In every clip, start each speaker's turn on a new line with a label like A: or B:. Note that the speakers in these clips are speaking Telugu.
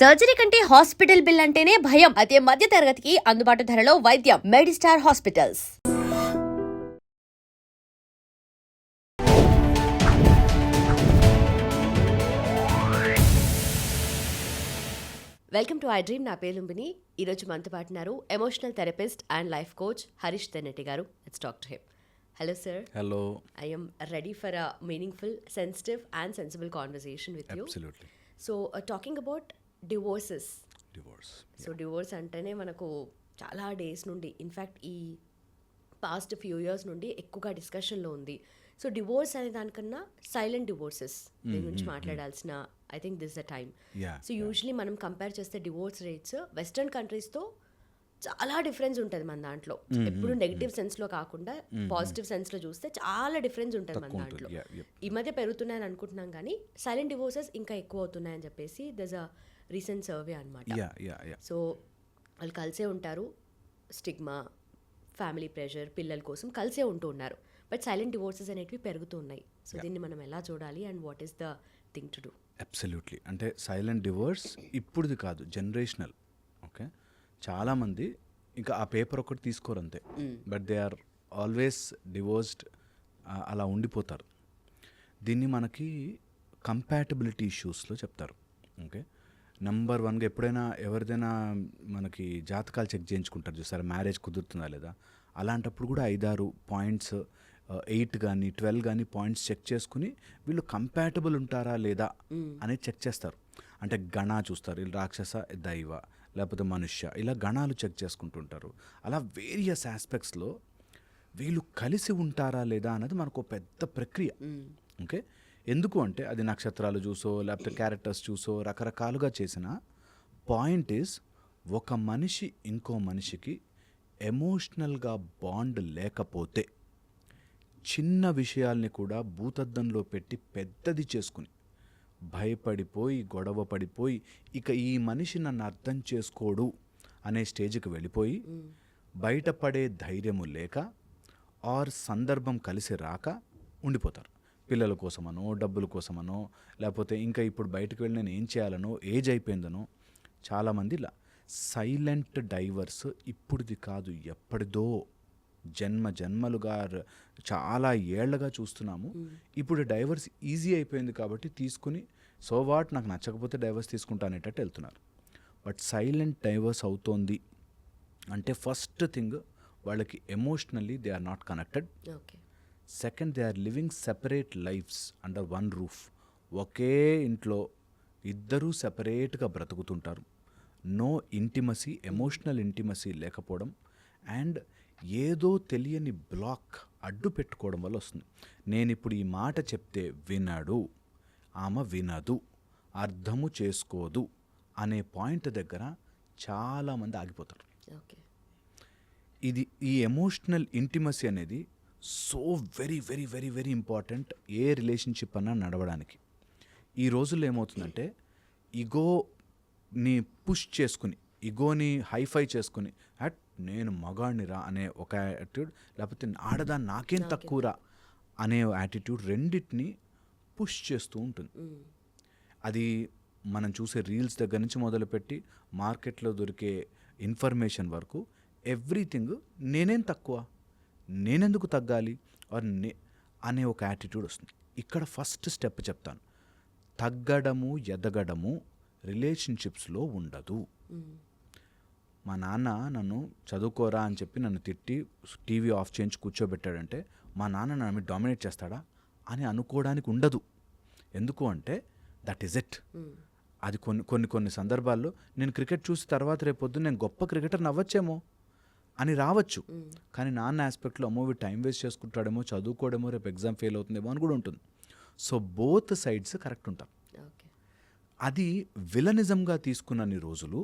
A: సర్జరీ కంటే హాస్పిటల్ బిల్ అంటేనే భయం. అదే మధ్య తరగతికి అందుబాటు ధరలో వైద్యం. Medistar hospitals. Welcome to I dream. నా పేరు లుంబిని. ఈరోజు మనతో పాటున్నారు emotional therapist and life coach Harish Tennetti గారు. Let's talk to him. Hello sir.
B: Hello.
A: I am ready for a meaningful, sensitive and sensible conversation with you.
B: Absolutely.
A: So talking about divorces.
B: Divorce.
A: So divorce అంటేనే మనకు చాలా డేస్ నుండి, ఇన్ఫ్యాక్ట్ ఈ పాస్ట్ ఫ్యూ ఇయర్స్ నుండి ఎక్కువగా డిస్కషన్లో ఉంది. సో డివోర్స్ అనే దానికన్నా సైలెంట్ డివోర్సెస్ దీని గురించి మాట్లాడాల్సిన I think this the time. So usually మనం కంపేర్ చేస్తే డివోర్స్ రేట్స్ వెస్టర్న్ కంట్రీస్తో చాలా డిఫరెన్స్ ఉంటుంది మన దాంట్లో. ఎప్పుడు నెగిటివ్ సెన్స్లో కాకుండా పాజిటివ్ సెన్స్లో చూస్తే చాలా డిఫరెన్స్ ఉంటుంది మన దాంట్లో. ఈ మధ్య పెరుగుతున్నాయని అనుకుంటున్నాం, కానీ సైలెంట్ డివోర్సెస్ ఇంకా ఎక్కువ అవుతున్నాయని చెప్పేసి దస్ అ రీసెంట్ సర్వే అనమాట. సో వాళ్ళు కలిసే ఉంటారు, స్టిగ్మా, ఫ్యామిలీ ప్రెషర్, పిల్లల కోసం కలిసే ఉంటూ ఉన్నారు, బట్ సైలెంట్ డివోర్సెస్ అనేటివి పెరుగుతూ ఉన్నాయి. సో దీన్ని మనం ఎలా చూడాలి and what is the thing to do?
B: Absolutely. అంటే సైలెంట్ డివోర్స్ ఇప్పుడుది కాదు, జనరేషనల్. ఓకే, చాలామంది ఇంకా ఆ పేపర్ ఒకటి తీసుకోరు అంతే, but they are always divorced, అలా ఉండిపోతారు. దీన్ని మనకి కంపాటబిలిటీ ఇష్యూస్లో చెప్తారు. ఓకే, నెంబర్ వన్గా ఎప్పుడైనా ఎవరిదైనా మనకి జాతకాలు చెక్ చేయించుకుంటారు చూసారా, మ్యారేజ్ కుదురుతుందా లేదా, అలాంటప్పుడు కూడా 5-6 పాయింట్స్, 8 కానీ 12 కానీ పాయింట్స్ చెక్ చేసుకుని వీళ్ళు కంపాటబుల్ ఉంటారా లేదా అనేది చెక్ చేస్తారు. అంటే గణా చూస్తారు, వీళ్ళు రాక్షస, దైవ, లేకపోతే మనుష్య, ఇలా గణాలు చెక్ చేసుకుంటుంటారు. అలా వేరియస్ ఆస్పెక్ట్స్లో వీళ్ళు కలిసి ఉంటారా లేదా అన్నది మనకు పెద్ద ప్రక్రియ. ఓకే, ఎందుకు అంటే అది నక్షత్రాలు చూసో లేకపోతే క్యారెక్టర్స్ చూసో రకరకాలుగా చేసిన పాయింట్ ఈజ్, ఒక మనిషి ఇంకో మనిషికి ఎమోషనల్గా బాండ్ లేకపోతే చిన్న విషయాల్ని కూడా భూతద్దంలో పెట్టి పెద్దది చేసుకుని భయపడిపోయి గొడవ పడిపోయి ఇక ఈ మనిషి నన్ను అర్థం చేసుకోడు అనే స్టేజ్కి వెళ్ళిపోయి బయటపడే ధైర్యము లేక ఆర్ సందర్భం కలిసి రాక ఉండిపోతారు. పిల్లల కోసమనో, డబ్బుల కోసమనో, లేకపోతే ఇంకా ఇప్పుడు బయటకు వెళ్ళి నేను ఏం చేయాలనో, ఏజ్ అయిపోయిందనో. చాలామంది ఇలా సైలెంట్ డైవర్స్ ఇప్పుడుది కాదు, ఎప్పటిదో జన్మలుగా చాలా ఏళ్లగా చూస్తున్నాము. ఇప్పుడు డైవర్స్ ఈజీ అయిపోయింది కాబట్టి తీసుకుని సో వాట్, నాకు నచ్చకపోతే డైవర్స్ తీసుకుంటా అనేటట్టు వెళ్తున్నారు. బట్ సైలెంట్ డైవర్స్ అవుతోంది అంటే ఫస్ట్ థింగ్, వాళ్ళకి emotionally they are not connected. Second, they are living separate lives under one roof. ఒకే ఇంట్లో ఇద్దరూ సెపరేట్గా బ్రతుకుతుంటారు. నో ఇంటిమసీ, ఎమోషనల్ ఇంటిమసీ లేకపోవడం, అండ్ ఏదో తెలియని బ్లాక్ అడ్డు పెట్టుకోవడం వల్ల వస్తుంది. నేను ఇప్పుడు ఈ మాట చెప్తే వినడు, ఆమె వినదు, అర్థము చేసుకోదు అనే పాయింట్ దగ్గర చాలామంది ఆగిపోతారు. ఈ ఎమోషనల్ ఇంటిమసీ అనేది so very very very very important ఏ రిలేషన్షిప్ అన్నా నడవడానికి. ఈ రోజుల్లో ఏమవుతుందంటే, ఈగోని పుష్ చేసుకుని, ఈగోని హైఫై చేసుకుని, హట్ నేను మగాడినిరా అనే ఒక యాటిట్యూడ్, లేకపోతే ఆడదా నాకేం తక్కువరా అనే యాటిట్యూడ్, రెండింటిని పుష్ చేస్తూ ఉంటుంది. అది మనం చూసే రీల్స్ దగ్గర నుంచి మొదలుపెట్టి మార్కెట్లో దొరికే ఇన్ఫర్మేషన్ వరకు ఎవ్రీథింగ్ నేనేం తక్కువ, నేనెందుకు తగ్గాలి అనే ఒక యాటిట్యూడ్ వస్తుంది. ఇక్కడ ఫస్ట్ స్టెప్ చెప్తాను, తగ్గడము ఎదగడము రిలేషన్షిప్స్లో ఉండదు. మా నాన్న నన్ను చదువుకోరా అని చెప్పి నన్ను తిట్టి టీవీ ఆఫ్ చేయించి కూర్చోబెట్టాడంటే మా నాన్న నన్ను మీద డామినేట్ చేస్తాడా అని అనుకోవడానికి ఉండదు. ఎందుకు అంటే దట్ ఈజ్ ఇట్. అది కొన్ని సందర్భాల్లో నేను క్రికెట్ చూసి తర్వాత రేపొద్దు నేను గొప్ప క్రికెటర్ నవ్వచ్చేమో అని రావచ్చు, కానీ నాన్న ఆస్పెక్ట్లో అమ్మో వీడు టైం వేస్ట్ చేసుకుంటాడేమో, చదువుకోడేమో, రేపు ఎగ్జామ్ ఫెయిల్ అవుతుందేమో అని కూడా ఉంటుంది. సో బోత్ సైడ్స్ కరెక్ట్ ఉంటారు. అది విలనిజంగా తీసుకున్నన్ని రోజులు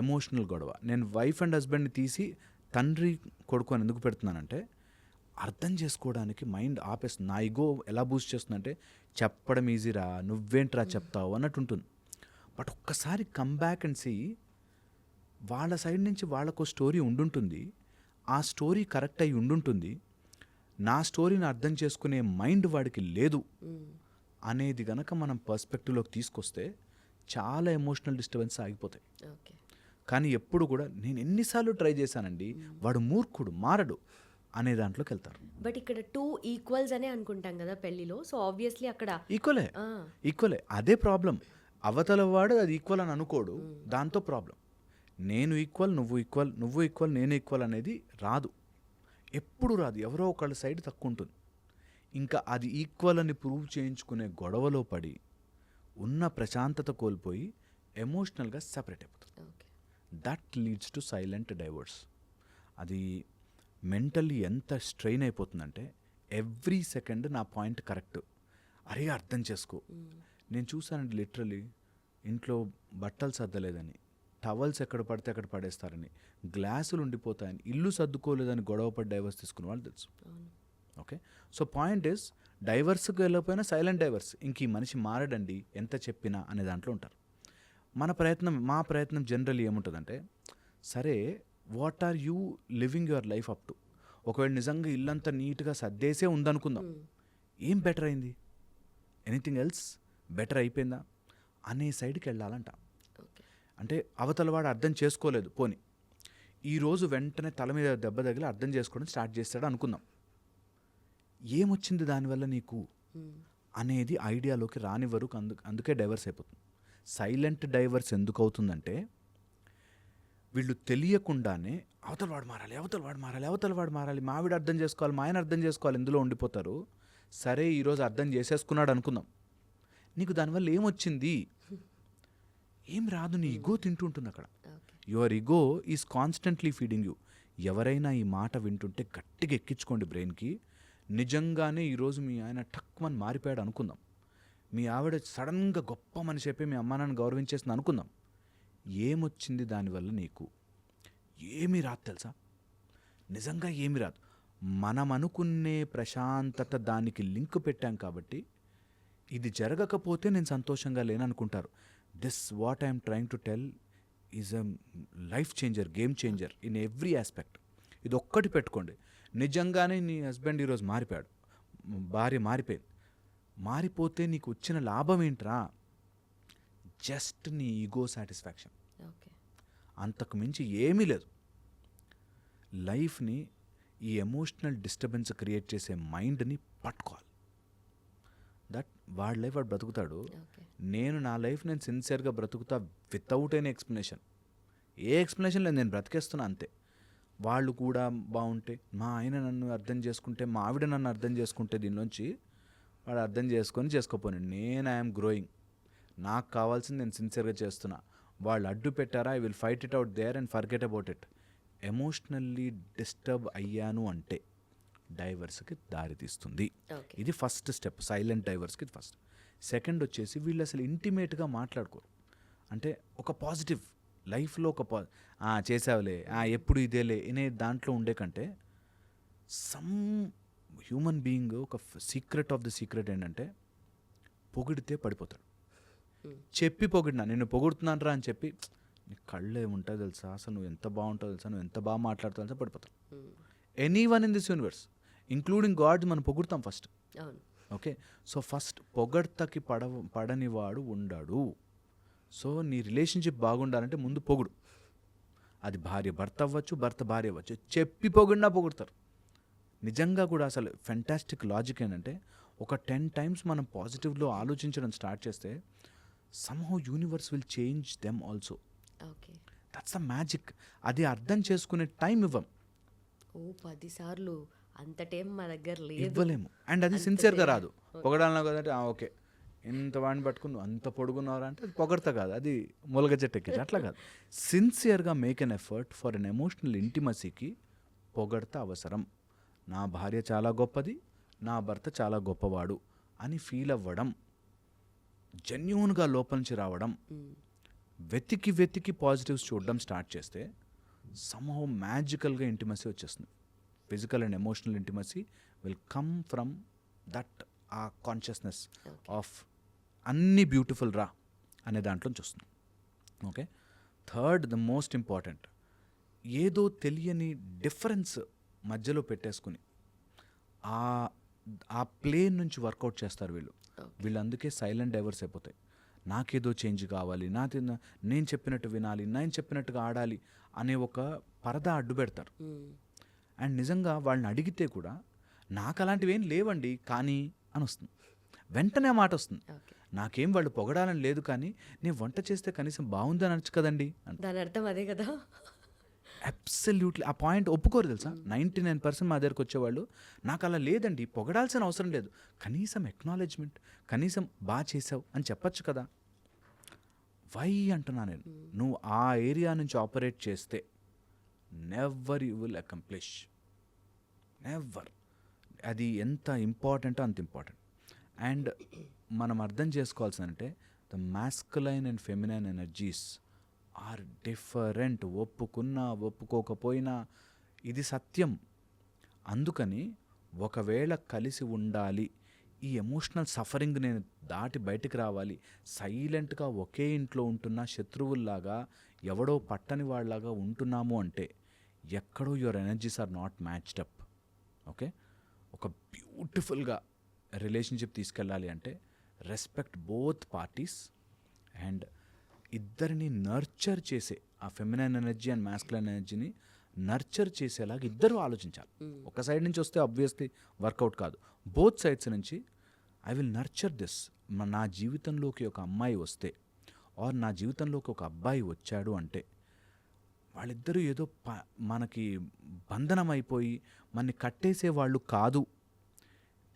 B: ఎమోషనల్ గొడవ. నేను వైఫ్ అండ్ హస్బెండ్ని తీసి తండ్రి కొడుకు అని ఎందుకు పెడుతున్నానంటే, అర్థం చేసుకోవడానికి మైండ్ ఆపేస్తుంది. నా ఈగో ఎలా బూస్ట్ చేస్తుందంటే, చెప్పడం ఈజీరా, నువ్వేంట్రా చెప్తావు అన్నట్టు ఉంటుంది. బట్ ఒక్కసారి కమ్ బ్యాక్ అండ్ సీ, వాళ్ళ సైడ్ నుంచి వాళ్ళకు స్టోరీ ఉండుంటుంది, ఆ స్టోరీ కరెక్ట్ అయి ఉండుంటుంది, నా స్టోరీని అర్థం చేసుకునే మైండ్ వాడికి లేదు అనేది గనక మనం పర్స్పెక్టివ్లోకి తీసుకొస్తే చాలా ఎమోషనల్ డిస్టర్బెన్స్ ఆగిపోతాయి.
A: ఓకే.
B: కానీ ఎప్పుడు కూడా నేను ఎన్నిసార్లు ట్రై చేశానండి, వాడు మూర్ఖుడు మారడు అనే దాంట్లోకి వెళ్తారు.
A: బట్ ఇక్కడ 2 ఈక్వల్స్ అనే అనుకుంటాం కదా పెళ్లిలో. సో ఆబ్వియస్లీ అక్కడ
B: ఈక్వలే అదే ప్రాబ్లం. అవతల వాడు అది ఈక్వల్ అని అనుకోడు, దాంతో ప్రాబ్లం. నేను ఈక్వల్, నువ్వు ఈక్వల్, నువ్వు ఈక్వల్, నేను ఈక్వల్ అనేది రాదు, ఎప్పుడు రాదు. ఎవరో ఒకళ్ళ సైడ్ తక్కువ ఉంటుంది. ఇంకా అది ఈక్వల్ అని ప్రూవ్ చేయించుకునే గొడవలో పడి ఉన్న ప్రశాంతత కోల్పోయి ఎమోషనల్గా సపరేట్ అయిపోతుంది.
A: Okay.
B: That leads to silent divorce. అది మెంటల్లీ ఎంత స్ట్రెయిన్ అయిపోతుందంటే ఎవ్రీ సెకండ్ నా పాయింట్ కరెక్ట్, అరే అర్థం చేసుకో. నేను చూసానండి లిటరలీ ఇంట్లో బట్టలు సర్దలేదని, టవల్స్ ఎక్కడ పడితే అక్కడ పడేస్తారని, గ్లాసులు ఉండిపోతాయని, ఇల్లు సర్దుకోలేదని గొడవపడి డైవర్స్ తీసుకున్న వాళ్ళు తెలుసు. ఓకే. సో పాయింట్ ఇస్, డైవర్స్కి వెళ్ళకపోయినా సైలెంట్ డైవర్స్, ఇంక ఈ మనిషి మారడండి ఎంత చెప్పినా అనే దాంట్లో ఉంటారు. మా ప్రయత్నం జనరల్లీ ఏముంటుందంటే, సరే what are you living your life up to. ఒకవేళ నిజంగా ఇల్లంతా నీట్గా సర్దేసే ఉందనుకుందాం, ఏం బెటర్ అయింది, ఎనీథింగ్ ఎల్స్ బెటర్ అయిపోయిందా అనే సైడ్కి వెళ్ళాలంట. అంటే అవతలవాడు అర్థం చేసుకోలేదు, పోని ఈరోజు వెంటనే తల మీద దెబ్బ తగిలి అర్థం చేసుకోవడం స్టార్ట్ చేస్తాడు అనుకుందాం, ఏమొచ్చింది దానివల్ల నీకు అనేది ఐడియాలోకి రానివ్వరు. అందుకే డైవర్స్ అయిపోతుంది. సైలెంట్ డైవర్స్ ఎందుకు అవుతుందంటే, వీళ్ళు తెలియకుండానే అవతలవాడు మారాలి, మా ఆవిడ అర్థం చేసుకోవాలి, మా ఆయన అర్థం చేసుకోవాలి, ఇందులో ఉండిపోతారు. సరే ఈరోజు అర్థం చేసేసుకున్నాడు అనుకుందాం, నీకు దానివల్ల ఏమొచ్చింది, ఏం రాదు, నీ ఈగో తింటుంటుంది అక్కడ. Your ego is constantly feeding you. ఎవరైనా ఈ మాట వింటుంటే గట్టిగా ఎక్కించుకోండి బ్రెయిన్కి. నిజంగానే ఈరోజు మీ ఆయన టక్మని మారిపోయాడు అనుకుందాం, మీ ఆవిడ సడన్గా గొప్ప మనిషి అయిపోయి మీ అమ్మ నాన్న గౌరవించేసింది అనుకుందాం, ఏమొచ్చింది దానివల్ల నీకు? ఏమీ రాదు తెలుసా, నిజంగా ఏమీ రాదు. మనం అనుకునే ప్రశాంతత దానికి లింక్ పెట్టాం కాబట్టి ఇది జరగకపోతే నేను సంతోషంగా లేననుకుంటారు. This what I'm trying to tell is a life changer, game changer in every aspect. ఇది ఒక్కటి పెట్టుకోండి, నిజంగానే నీ హస్బెండ్ ఈరోజు మారిపోయాడు, భార్య మారిపోయింది, మారిపోతే నీకు వచ్చిన లాభం ఏంట్రా? జస్ట్ నీ ఈగో సాటిస్ఫాక్షన్, అంతకు మించి ఏమీ లేదు. లైఫ్ని ఈ ఎమోషనల్ డిస్టర్బెన్స్ క్రియేట్ చేసే మైండ్ని పట్టుకోవాలి. దట్ వాడి లైఫ్ వాడు బ్రతుకుతాడు, నేను నా లైఫ్ నేను సిన్సియర్గా బ్రతుకుతా వితౌట్ ఎనీ ఎక్స్ప్లెనేషన్. ఏ ఎక్స్ప్లెనేషన్ లేదు, నేను బ్రతికేస్తున్నా అంతే. వాళ్ళు కూడా బాగుంటే, మా ఆయన నన్ను అర్థం చేసుకుంటే, మా ఆవిడ నన్ను అర్థం చేసుకుంటే, దీనిలోంచి వాడు అర్థం చేసుకోపోయి నేను ఐఎమ్ గ్రోయింగ్, నాకు కావాల్సింది నేను సిన్సియర్గా చేస్తున్నా. వాళ్ళు అడ్డు పెట్టారా, I will fight it out there and forget about it. Emotionally disturb అయ్యాను అంటే డైవర్స్కి దారి తీస్తుంది. ఇది ఫస్ట్ స్టెప్, సైలెంట్ డైవర్స్కి ఫస్ట్. సెకండ్ వచ్చేసి, వీళ్ళు అసలు ఇంటిమేట్గా మాట్లాడుకోరు. అంటే ఒక పాజిటివ్ లైఫ్లో ఒక చేసావులే, ఎప్పుడు ఇదేలే అనే దాంట్లో ఉండే కంటే, సమ్ హ్యూమన్ బీయింగ్ ఒక సీక్రెట్ ఆఫ్ ద సీక్రెట్ ఏంటంటే, పొగిడితే పడిపోతాడు. చెప్పి పొగిడినా, నిన్ను పొగుడుతున్నాను రా అని చెప్పి, నీ కళ్ళు ఏముంటాయి తెలుసా, అసలు నువ్వు ఎంత బాగుంటావు తెలుసా, నువ్వు ఎంత బాగా మాట్లాడుతావు తెలుసా, పడిపోతావు. Anyone in this universe including God మనం పొగుడుతాం ఫస్ట్. ఓకే. సో ఫస్ట్ పొగడ్తకి పడనివాడు ఉండాడు. సో నీ రిలేషన్షిప్ బాగుండాలంటే ముందు పొగుడు. అది భార్య భర్త అవ్వచ్చు, భర్త భార్య అవ్వచ్చు, చెప్పి పొగిడినా పొగుడతారు. నిజంగా కూడా అసలు ఫెంటాస్టిక్ లాజిక్ ఏంటంటే, ఒక 10 times మనం పాజిటివ్లో ఆలోచించడం స్టార్ట్ చేస్తే somehow universe will change them also.
A: Okay.
B: That's the magic. అది అర్థం చేసుకునే టైం ఇవ్వం.
A: 10 సార్లు అంత టైం మా దగ్గర లేదు,
B: ఇవ్వలేము. అండ్ అది సిన్సియర్గా రాదు. పొగడాలన్నా కదంటే ఓకే ఇంత వాడిని పట్టుకుని అంత పొడుగున్నారా అంటే అది పొగడతా కాదు, అది మొలగ చెట్టు ఎక్కించి అట్లా కాదు. సిన్సియర్గా make an effort for an emotional ఇంటిమసీకి పొగడత అవసరం. నా భార్య చాలా గొప్పది, నా భర్త చాలా గొప్పవాడు అని ఫీల్ అవ్వడం, జెన్యూన్గా లోపల నుంచి రావడం, వెతికి పాజిటివ్స్ చూడడం స్టార్ట్ చేస్తే సమ్హౌ మ్యాజికల్గా ఇంటిమసీ వచ్చేస్తుంది. Physical and emotional intimacy will come from that ఆ కాన్షియస్నెస్ ఆఫ్ అన్నీ బ్యూటిఫుల్ రా అనే దాంట్లోంచి వస్తుంది. Okay. Third, the most important, ఏదో తెలియని డిఫరెన్స్ మధ్యలో పెట్టేసుకుని ఆ ప్లేన్ నుంచి వర్కౌట్ చేస్తారు వీళ్ళు అందుకే సైలెంట్ డైవర్స్ అయిపోతాయి. నాకేదో చేంజ్ కావాలి, నేను చెప్పినట్టు వినాలి, నేను చెప్పినట్టుగా ఆడాలి అనే ఒక పరదా అడ్డు పెడతారు. అండ్ నిజంగా వాళ్ళని అడిగితే కూడా నాకు అలాంటివి ఏం లేవండి కానీ అని వస్తుంది, వెంటనే ఆ మాట వస్తుంది.
A: ఓకే.
B: నాకేం వాళ్ళు పొగడాలని లేదు కానీ నేను వంట చేస్తే కనీసం బాగుందని అనొచ్చు కదండి అని.
A: దాని అర్థం అదే కదా.
B: అబ్సల్యూట్లీ ఆ పాయింట్ ఒప్పుకోరు తెలుసా. 99% మా దగ్గరకు వచ్చేవాళ్ళు నాకు అలా లేదండి, పొగడాల్సిన అవసరం లేదు, కనీసం ఎక్నాలెడ్జ్మెంట్, కనీసం బాగా చేసావు అని చెప్పచ్చు కదా. వై అంటున్నా నేను, నువ్వు ఆ ఏరియా నుంచి ఆపరేట్ చేస్తే never you will accomplish, never. అది ఎంత ఇంపార్టెంటో అంత ఇంపార్టెంట్. అండ్ మనం అర్థం చేసుకోవాల్సిందంటే the masculine and feminine energies are different. ఒప్పుకున్నా ఒప్పుకోకపోయినా ఇది సత్యం. అందుకని ఒకవేళ కలిసి ఉండాలి, ఈ ఎమోషనల్ సఫరింగ్ నేను దాటి బయటికి రావాలి, సైలెంట్గా ఒకే ఇంట్లో ఉంటున్న శత్రువుల్లాగా ఎవడో పట్టని వాళ్ళలాగా ఉంటున్నాము అంటే ఎక్కడో your energies are not matched up. Okay, ఒక బ్యూటిఫుల్గా రిలేషన్షిప్ తీసుకెళ్ళాలి అంటే రెస్పెక్ట్ బోత్ పార్టీస్ అండ్ ఇద్దరిని నర్చర్ చేసే ఆ ఫెమినైన్ ఎనర్జీ అండ్ మాస్కులైన్ ఎనర్జీని నర్చర్ చేసేలాగా ఇద్దరు ఆలోచించాలి. ఒక సైడ్ నుంచి వస్తే ఆబ్వియస్లీ వర్కౌట్ కాదు, బోత్ సైడ్స్ నుంచి ఐ విల్ నర్చర్ దిస్. నా జీవితంలోకి ఒక అమ్మాయి వస్తే ఆర్ నా జీవితంలోకి ఒక అబ్బాయి వచ్చాడు అంటే వాళ్ళిద్దరూ ఏదో మనకి బంధనం అయిపోయి మనని కట్టేసే వాళ్ళు కాదు.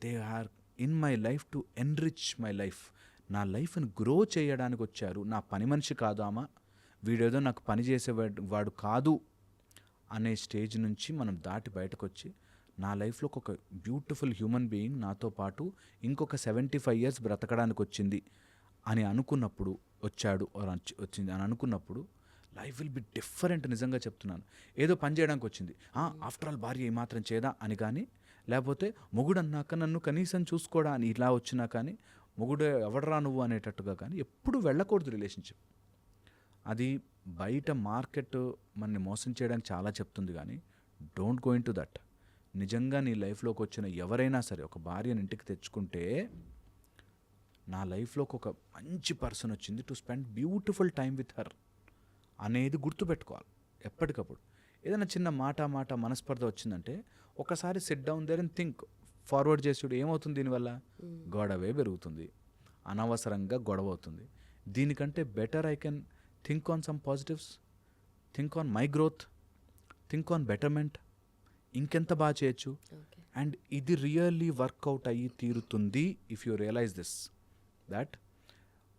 B: They are in my life to enrich my life. నా లైఫ్ని గ్రో చేయడానికి వచ్చారు. నా పని మనిషి కాదు ఆమె, వీడేదో నాకు పని చేసేవాడు కాదు అనే స్టేజ్ నుంచి మనం దాటి బయటకు వచ్చి నా లైఫ్లో ఒక బ్యూటిఫుల్ హ్యూమన్ బీయింగ్ నాతో పాటు ఇంకొక 75 years బ్రతకడానికి వచ్చింది అని అనుకున్నప్పుడు, వచ్చాడు వచ్చింది అని అనుకున్నప్పుడు లైఫ్ విల్ బి డిఫరెంట్. నిజంగా చెప్తున్నాను. ఏదో పని చేయడానికి వచ్చింది, ఆఫ్టర్ ఆల్ భార్య ఏమాత్రం చేదా అని కానీ, లేకపోతే మొగుడు అన్నాక నన్ను కనీసం చూసుకోడా అని ఇలా వచ్చినా కానీ, మొగుడు ఎవడరా నువ్వు అనేటట్టుగా కానీ ఎప్పుడు వెళ్ళకూడదు రిలేషన్షిప్. అది బయట మార్కెట్ మనని మోసం చేయడానికి చాలా చెప్తుంది కానీ don't go in to that. నిజంగా నీ లైఫ్లోకి వచ్చిన ఎవరైనా సరే ఒక భార్యను ఇంటికి తెచ్చుకుంటే, నా లైఫ్లోకి ఒక మంచి పర్సన్ వచ్చింది to spend beautiful time with her అనేది గుర్తుపెట్టుకోవాలి ఎప్పటికప్పుడు. ఏదైనా చిన్న మాట మనస్పర్ధ వచ్చిందంటే ఒకసారి sit down there and think, forward చేసి ఏమవుతుంది దీనివల్ల, గొడవే పెరుగుతుంది, అనవసరంగా గొడవ అవుతుంది. దీనికంటే better I can think on some positives, think on my growth, think on betterment, ఇంకెంత బాగా చేయొచ్చు. అండ్ ఇది రియల్లీ వర్కౌట్ అయ్యి తీరుతుంది if you realize this that.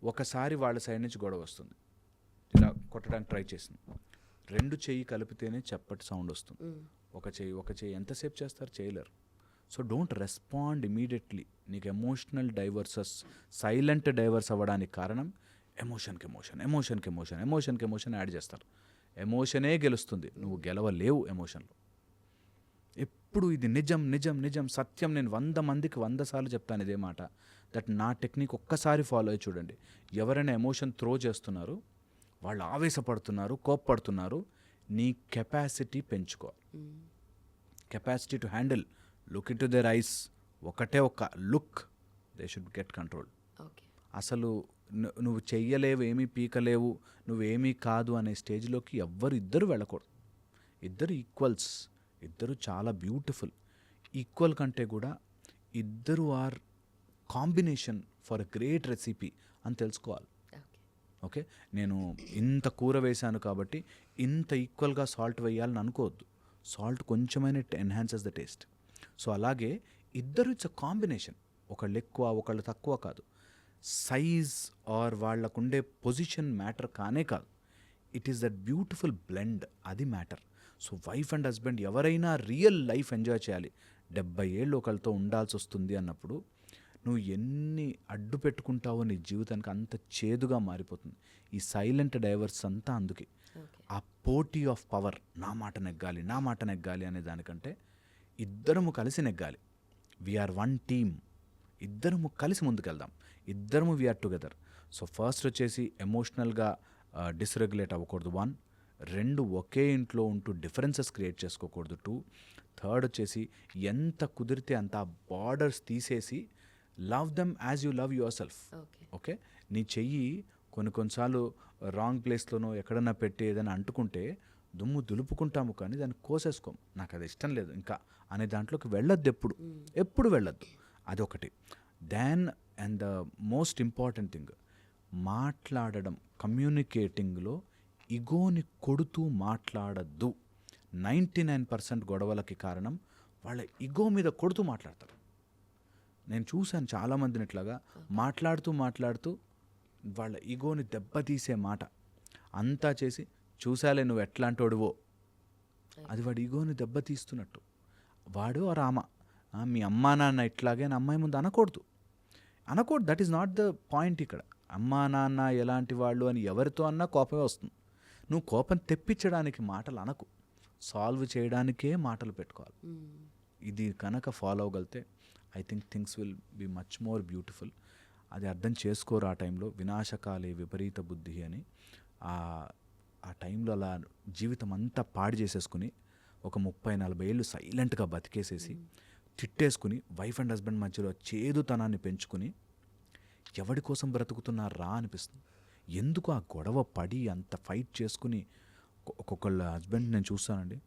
B: ఒకసారి వాళ్ళ సైడ్ నుంచి గొడవ వస్తుంది, ఇలా కొట్టడానికి ట్రై చేసింది, 2 చెయ్యి కలిపితేనే చప్పటి సౌండ్ వస్తుంది. ఒక చెయ్యి ఎంతసేపు చేస్తారు, చేయలేరు. So don't respond immediately. నీకు ఎమోషనల్ డైవర్సెస్, సైలెంట్ డైవర్స్ అవ్వడానికి కారణం ఎమోషన్కి యాడ్ చేస్తారు. ఎమోషనే గెలుస్తుంది, నువ్వు గెలవలేవు ఎమోషన్లో. ఎప్పుడు ఇది నిజం సత్యం. నేను 100 మందికి 100 సార్లు చెప్తాను ఇదే మాట. దట్ నా టెక్నిక్ ఒక్కసారి ఫాలో అయ్యి చూడండి. ఎవరైనా ఎమోషన్ త్రో చేస్తున్నారు, వాళ్ళు ఆవేశపడుతున్నారు, కోప్పడుతున్నారు, నీ కెపాసిటీ పెంచుకో. Capacity to handle, look into their eyes, ఒకటే ఒక look, they should get control. అసలు నువ్వు చెయ్యలేవు, ఏమీ పీకలేవు, నువ్వేమీ కాదు అనే స్టేజ్లోకి ఇద్దరు వెళ్ళకూడదు. ఇద్దరు ఈక్వల్స్, ఇద్దరు చాలా బ్యూటిఫుల్. ఈక్వల్ కంటే కూడా ఇద్దరు or combination for a great recipe అని తెలుసుకోవాలి. ఓకే, నేను ఇంత కూర వేశాను కాబట్టి ఇంత ఈక్వల్గా సాల్ట్ వేయాలని అనుకోవద్దు. సాల్ట్ కొంచెమైనా it enhances the taste. So అలాగే ఇద్దరు ఇట్స్ అ కాంబినేషన్, ఒకళ్ళు ఎక్కువ ఒకళ్ళు తక్కువ కాదు. సైజ్ ఆర్ వాళ్ళకుండే పొజిషన్ మ్యాటర్ కానే కాదు. It is that beautiful blend, అది matter. So wife and husband ఎవరైనా రియల్ లైఫ్ ఎంజాయ్ చేయాలి, 70 ఏళ్ళు ఒకళ్ళతో ఉండాల్సి వస్తుంది అన్నప్పుడు నువ్వు ఎన్ని అడ్డు పెట్టుకుంటావో నీ జీవితానికి అంత చేదుగా మారిపోతుంది. ఈ సైలెంట్ డైవర్స్ అంతా అందుకే. ఆ పోటీ ఆఫ్ పవర్, నా మాట నెగ్గాలి అనే దానికంటే ఇద్దరము కలిసి నెగ్గాలి. వీఆర్ వన్ టీమ్, ఇద్దరము కలిసి ముందుకెళ్దాం, ఇద్దరము వీఆర్ టుగెదర్. సో ఫస్ట్ వచ్చేసి ఎమోషనల్గా డిస్రెగ్యులేట్ అవ్వకూడదు 1, 2 ఒకే ఇంట్లో ఉంటూ డిఫరెన్సెస్ క్రియేట్ చేసుకోకూడదు 2, థర్డ్ వచ్చేసి ఎంత కుదిరితే అంత బార్డర్స్ తీసేసి love them as you love your self. Okay, నీ చెయ్యి కొన్నిసార్లు రాంగ్ ప్లేస్లోనో ఎక్కడన్నా పెట్టి ఏదైనా అంటుకుంటే దుమ్ము దులుపుకుంటాము కానీ దాన్ని కోసేసుకోం. నాకు అది ఇష్టం లేదు ఇంకా అనే దాంట్లోకి వెళ్ళొద్దు, ఎప్పుడు వెళ్ళొద్దు. అదొకటి. దాన్ and the most important thing, మాట్లాడడం, కమ్యూనికేటింగ్లో ఇగోని కొడుతూ మాట్లాడద్దు. 99% గొడవలకి కారణం వాళ్ళ ఇగో మీద కొడుతూ మాట్లాడతారు. నేను చూశాను చాలామందిని ఇట్లాగా మాట్లాడుతూ వాళ్ళ ఈగోని దెబ్బతీసే మాట అంతా చేసి, చూసాలే నువ్వు ఎట్లాంటోడువో, అది వాడి ఈగోని దెబ్బతీస్తున్నట్టు. వాడు ఆ రామ మీ అమ్మా నాన్న ఇట్లాగే అని అమ్మాయి ముందు అనకూడదు. That is not the point ఇక్కడ. అమ్మా నాన్న ఎలాంటి వాళ్ళు అని ఎవరితో అన్నా కోపమే వస్తుంది. నువ్వు కోపం తెప్పించడానికి మాటలు అనకు, సాల్వ్ చేయడానికే మాటలు పెట్టుకోవాలి. ఇది కనుక ఫాలో అవ్వగలితే I think things will be much more beautiful. అది అర్థం చేసుకోరు ఆ టైంలో. వినాశకాలే విపరీత బుద్ధి అని ఆ టైంలో అలా జీవితం అంతా పాడు చేసేసుకుని ఒక 30-40 ఏళ్ళు సైలెంట్గా బతికేసేసి తిట్టేసుకుని వైఫ్ అండ్ హస్బెండ్ మధ్యలో చేదుతనాన్ని పెంచుకుని ఎవడి కోసం బ్రతుకుతున్నారా అనిపిస్తుంది. ఎందుకు ఆ గొడవ పడి అంత ఫైట్ చేసుకుని ఒక్కొక్కళ్ళ హస్బెండ్ నేను చూస్తానండి,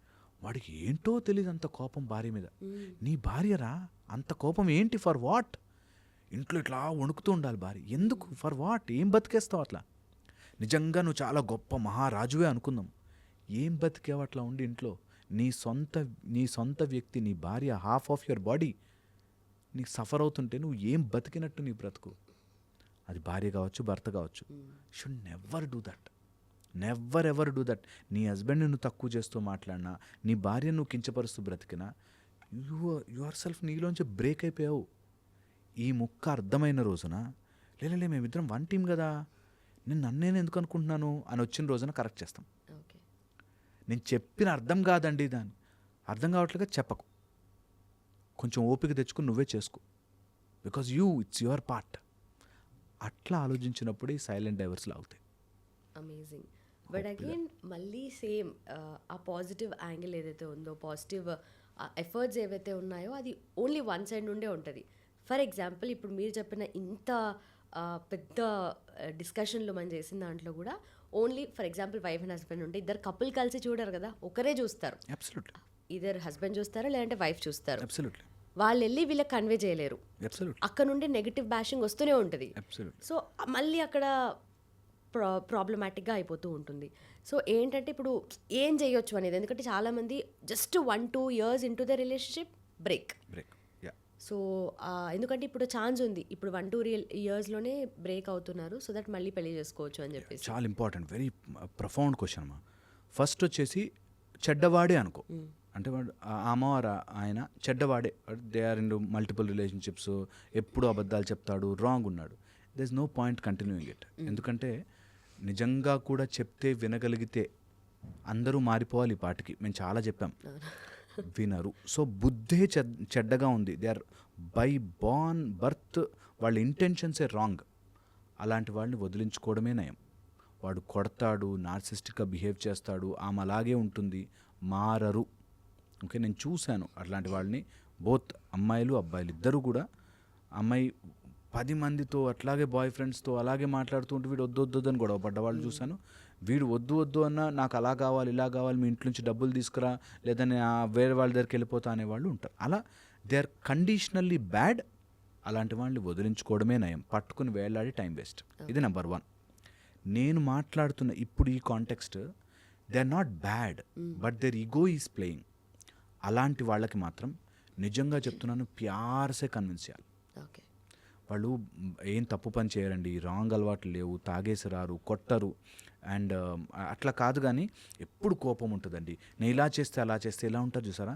B: వాడికి ఏంటో తెలియదు అంత కోపం భార్య మీద. నీ భార్యరా, అంత కోపం ఏంటి, ఫర్ వాట్? ఇంట్లో ఇట్లా వణుకుతూ ఉండాలి భార్య, ఎందుకు, ఫర్ వాట్? ఏం బతికేస్తావు అట్లా? నిజంగా నువ్వు చాలా గొప్ప మహారాజువే అనుకుందాం, ఏం బతికేవు అట్లా ఉండి ఇంట్లో? నీ సొంత వ్యక్తి, నీ భార్య, హాఫ్ ఆఫ్ యువర్ బాడీ నీకు సఫర్ అవుతుంటే నువ్వు ఏం బతికినట్టు నీ బ్రతుకు? అది భార్య కావచ్చు, భర్త కావచ్చు. Should never do that, never ever do that. నీ హస్బెండ్ని నువ్వు తక్కువ చేస్తూ మాట్లాడినా, నీ భార్యను నువ్వు కించపరుస్తూ బ్రతికినా, యువర్ సెల్ఫ్ నీలోంచి బ్రేక్ అయిపోయావు. ఈ ముక్క అర్థమైన రోజున లేలే మేమిద్దరం వన్ టీం కదా, నన్నేను ఎందుకు అనుకుంటున్నాను అని వచ్చిన రోజున కరెక్ట్ చేస్తాం. నేను చెప్పిన అర్థం కాదండి, దాన్ని అర్థం కావట్లేగా చెప్పకు, కొంచెం ఓపిక తెచ్చుకుని నువ్వే చేసుకో, బికాజ్ ఇట్స్ యువర్ పార్ట్. అట్లా ఆలోచించినప్పుడు ఈ సైలెంట్ డైవర్స్లు అవుతాయి.
A: అమేజింగ్. బట్ అగైన్ మళ్ళీ సేమ్ ఆ పాజిటివ్ యాంగిల్ ఏదైతే ఉందో, పాజిటివ్ ఎఫర్ట్స్ ఏవైతే ఉన్నాయో అది ఓన్లీ వన్ సైడ్ నుండే ఉంటుంది. ఫర్ ఎగ్జాంపుల్ ఇప్పుడు మీరు చెప్పిన ఇంత పెద్ద డిస్కషన్లో మనం చేసిన దాంట్లో కూడా only for example wife and husband ఉంటే ఇద్దరు కపుల్ కలిసి చూడరు కదా, ఒకరే చూస్తారు. ఇద్దరు హస్బెండ్ చూస్తారు లేదంటే వైఫ్ చూస్తారు. వాళ్ళు వెళ్ళి వీళ్ళకి కన్వే చేయలేరు. అక్కడ నుండి నెగిటివ్ బ్యాషింగ్ వస్తూనే ఉంటుంది. సో మళ్ళీ అక్కడ ప్రాబ్లమాటిక్గా అయిపోతూ ఉంటుంది. సో ఏంటంటే ఇప్పుడు ఏం చేయొచ్చు అనేది, ఎందుకంటే చాలామంది just 1-2 years into the relationship break. So ఎందుకంటే ఇప్పుడు ఛాన్స్ ఉంది, ఇప్పుడు 1-2 yearsలోనే బ్రేక్ అవుతున్నారు, సో దట్ మళ్ళీ పెళ్లి చేసుకోవచ్చు అని చెప్పేసి.
B: చాలా ఇంపార్టెంట్, వెరీ ప్రొఫౌండ్ క్వశ్చన్ అమ్మా. ఫస్ట్ వచ్చేసి చెడ్డవాడే అనుకో, అంటే వాడు ఆమె ఆయన చెడ్డవాడే, they are in multiple relationships, ఎప్పుడు అబద్ధాలు చెప్తాడు, రాంగ్ ఉన్నాడు, there is no point continuing it. ఎందుకంటే నిజంగా కూడా చెప్తే వినగలిగితే అందరూ మారిపోవాలి. ఈ పాటికి మేము చాలా చెప్పాం, వినరు. సో బుద్ధే చెడ్డగా ఉంది. దే ఆర్ బై బర్త్ వాళ్ళ ఇంటెన్షన్సే రాంగ్. అలాంటి వాళ్ళని వదిలించుకోవడమే నయం. వాడు కొడతాడు, నార్సిస్టిక్గా బిహేవ్ చేస్తాడు, ఆమె అలాగే ఉంటుంది, మారరు. ఓకే, నేను చూశాను అట్లాంటి వాళ్ళని, బోత్ అమ్మాయిలు అబ్బాయిలు ఇద్దరు కూడా. అమ్మాయి 10 మందితో అట్లాగే బాయ్ ఫ్రెండ్స్తో అలాగే మాట్లాడుతూ ఉంటే వీడు వద్దు అని గొడవ పడ్డవాళ్ళు చూశాను. వీడు వద్దు అన్నా నాకు అలా కావాలి ఇలా కావాలి, మీ ఇంట్లో నుంచి డబ్బులు తీసుకురా, లేదని వేరే వాళ్ళ దగ్గరికి వెళ్ళిపోతా అనేవాళ్ళు ఉంటారు. అలా దే ఆర్ కండిషనల్లీ బ్యాడ్. అలాంటి వాళ్ళని వదిలించుకోవడమే నయం, పట్టుకుని వేలాడి టైం వేస్ట్. ఇది నెంబర్ 1. నేను మాట్లాడుతున్న ఇప్పుడు ఈ context, they are not bad but their ego is playing. అలాంటి వాళ్ళకి మాత్రం నిజంగా చెప్తున్నాను, ప్యార్సే కన్విన్స్ చేయాలి. వాళ్ళు ఏం తప్పు పని చేయరండి, రాంగ్ అలవాట్లు లేవు, తాగేసి రారు, కొట్టరు, అండ్ అట్లా కాదు. కానీ ఎప్పుడు కోపం ఉంటుందండి, నేను ఇలా చేస్తే అలా చేస్తే ఇలా ఉంటుంది చూసారా.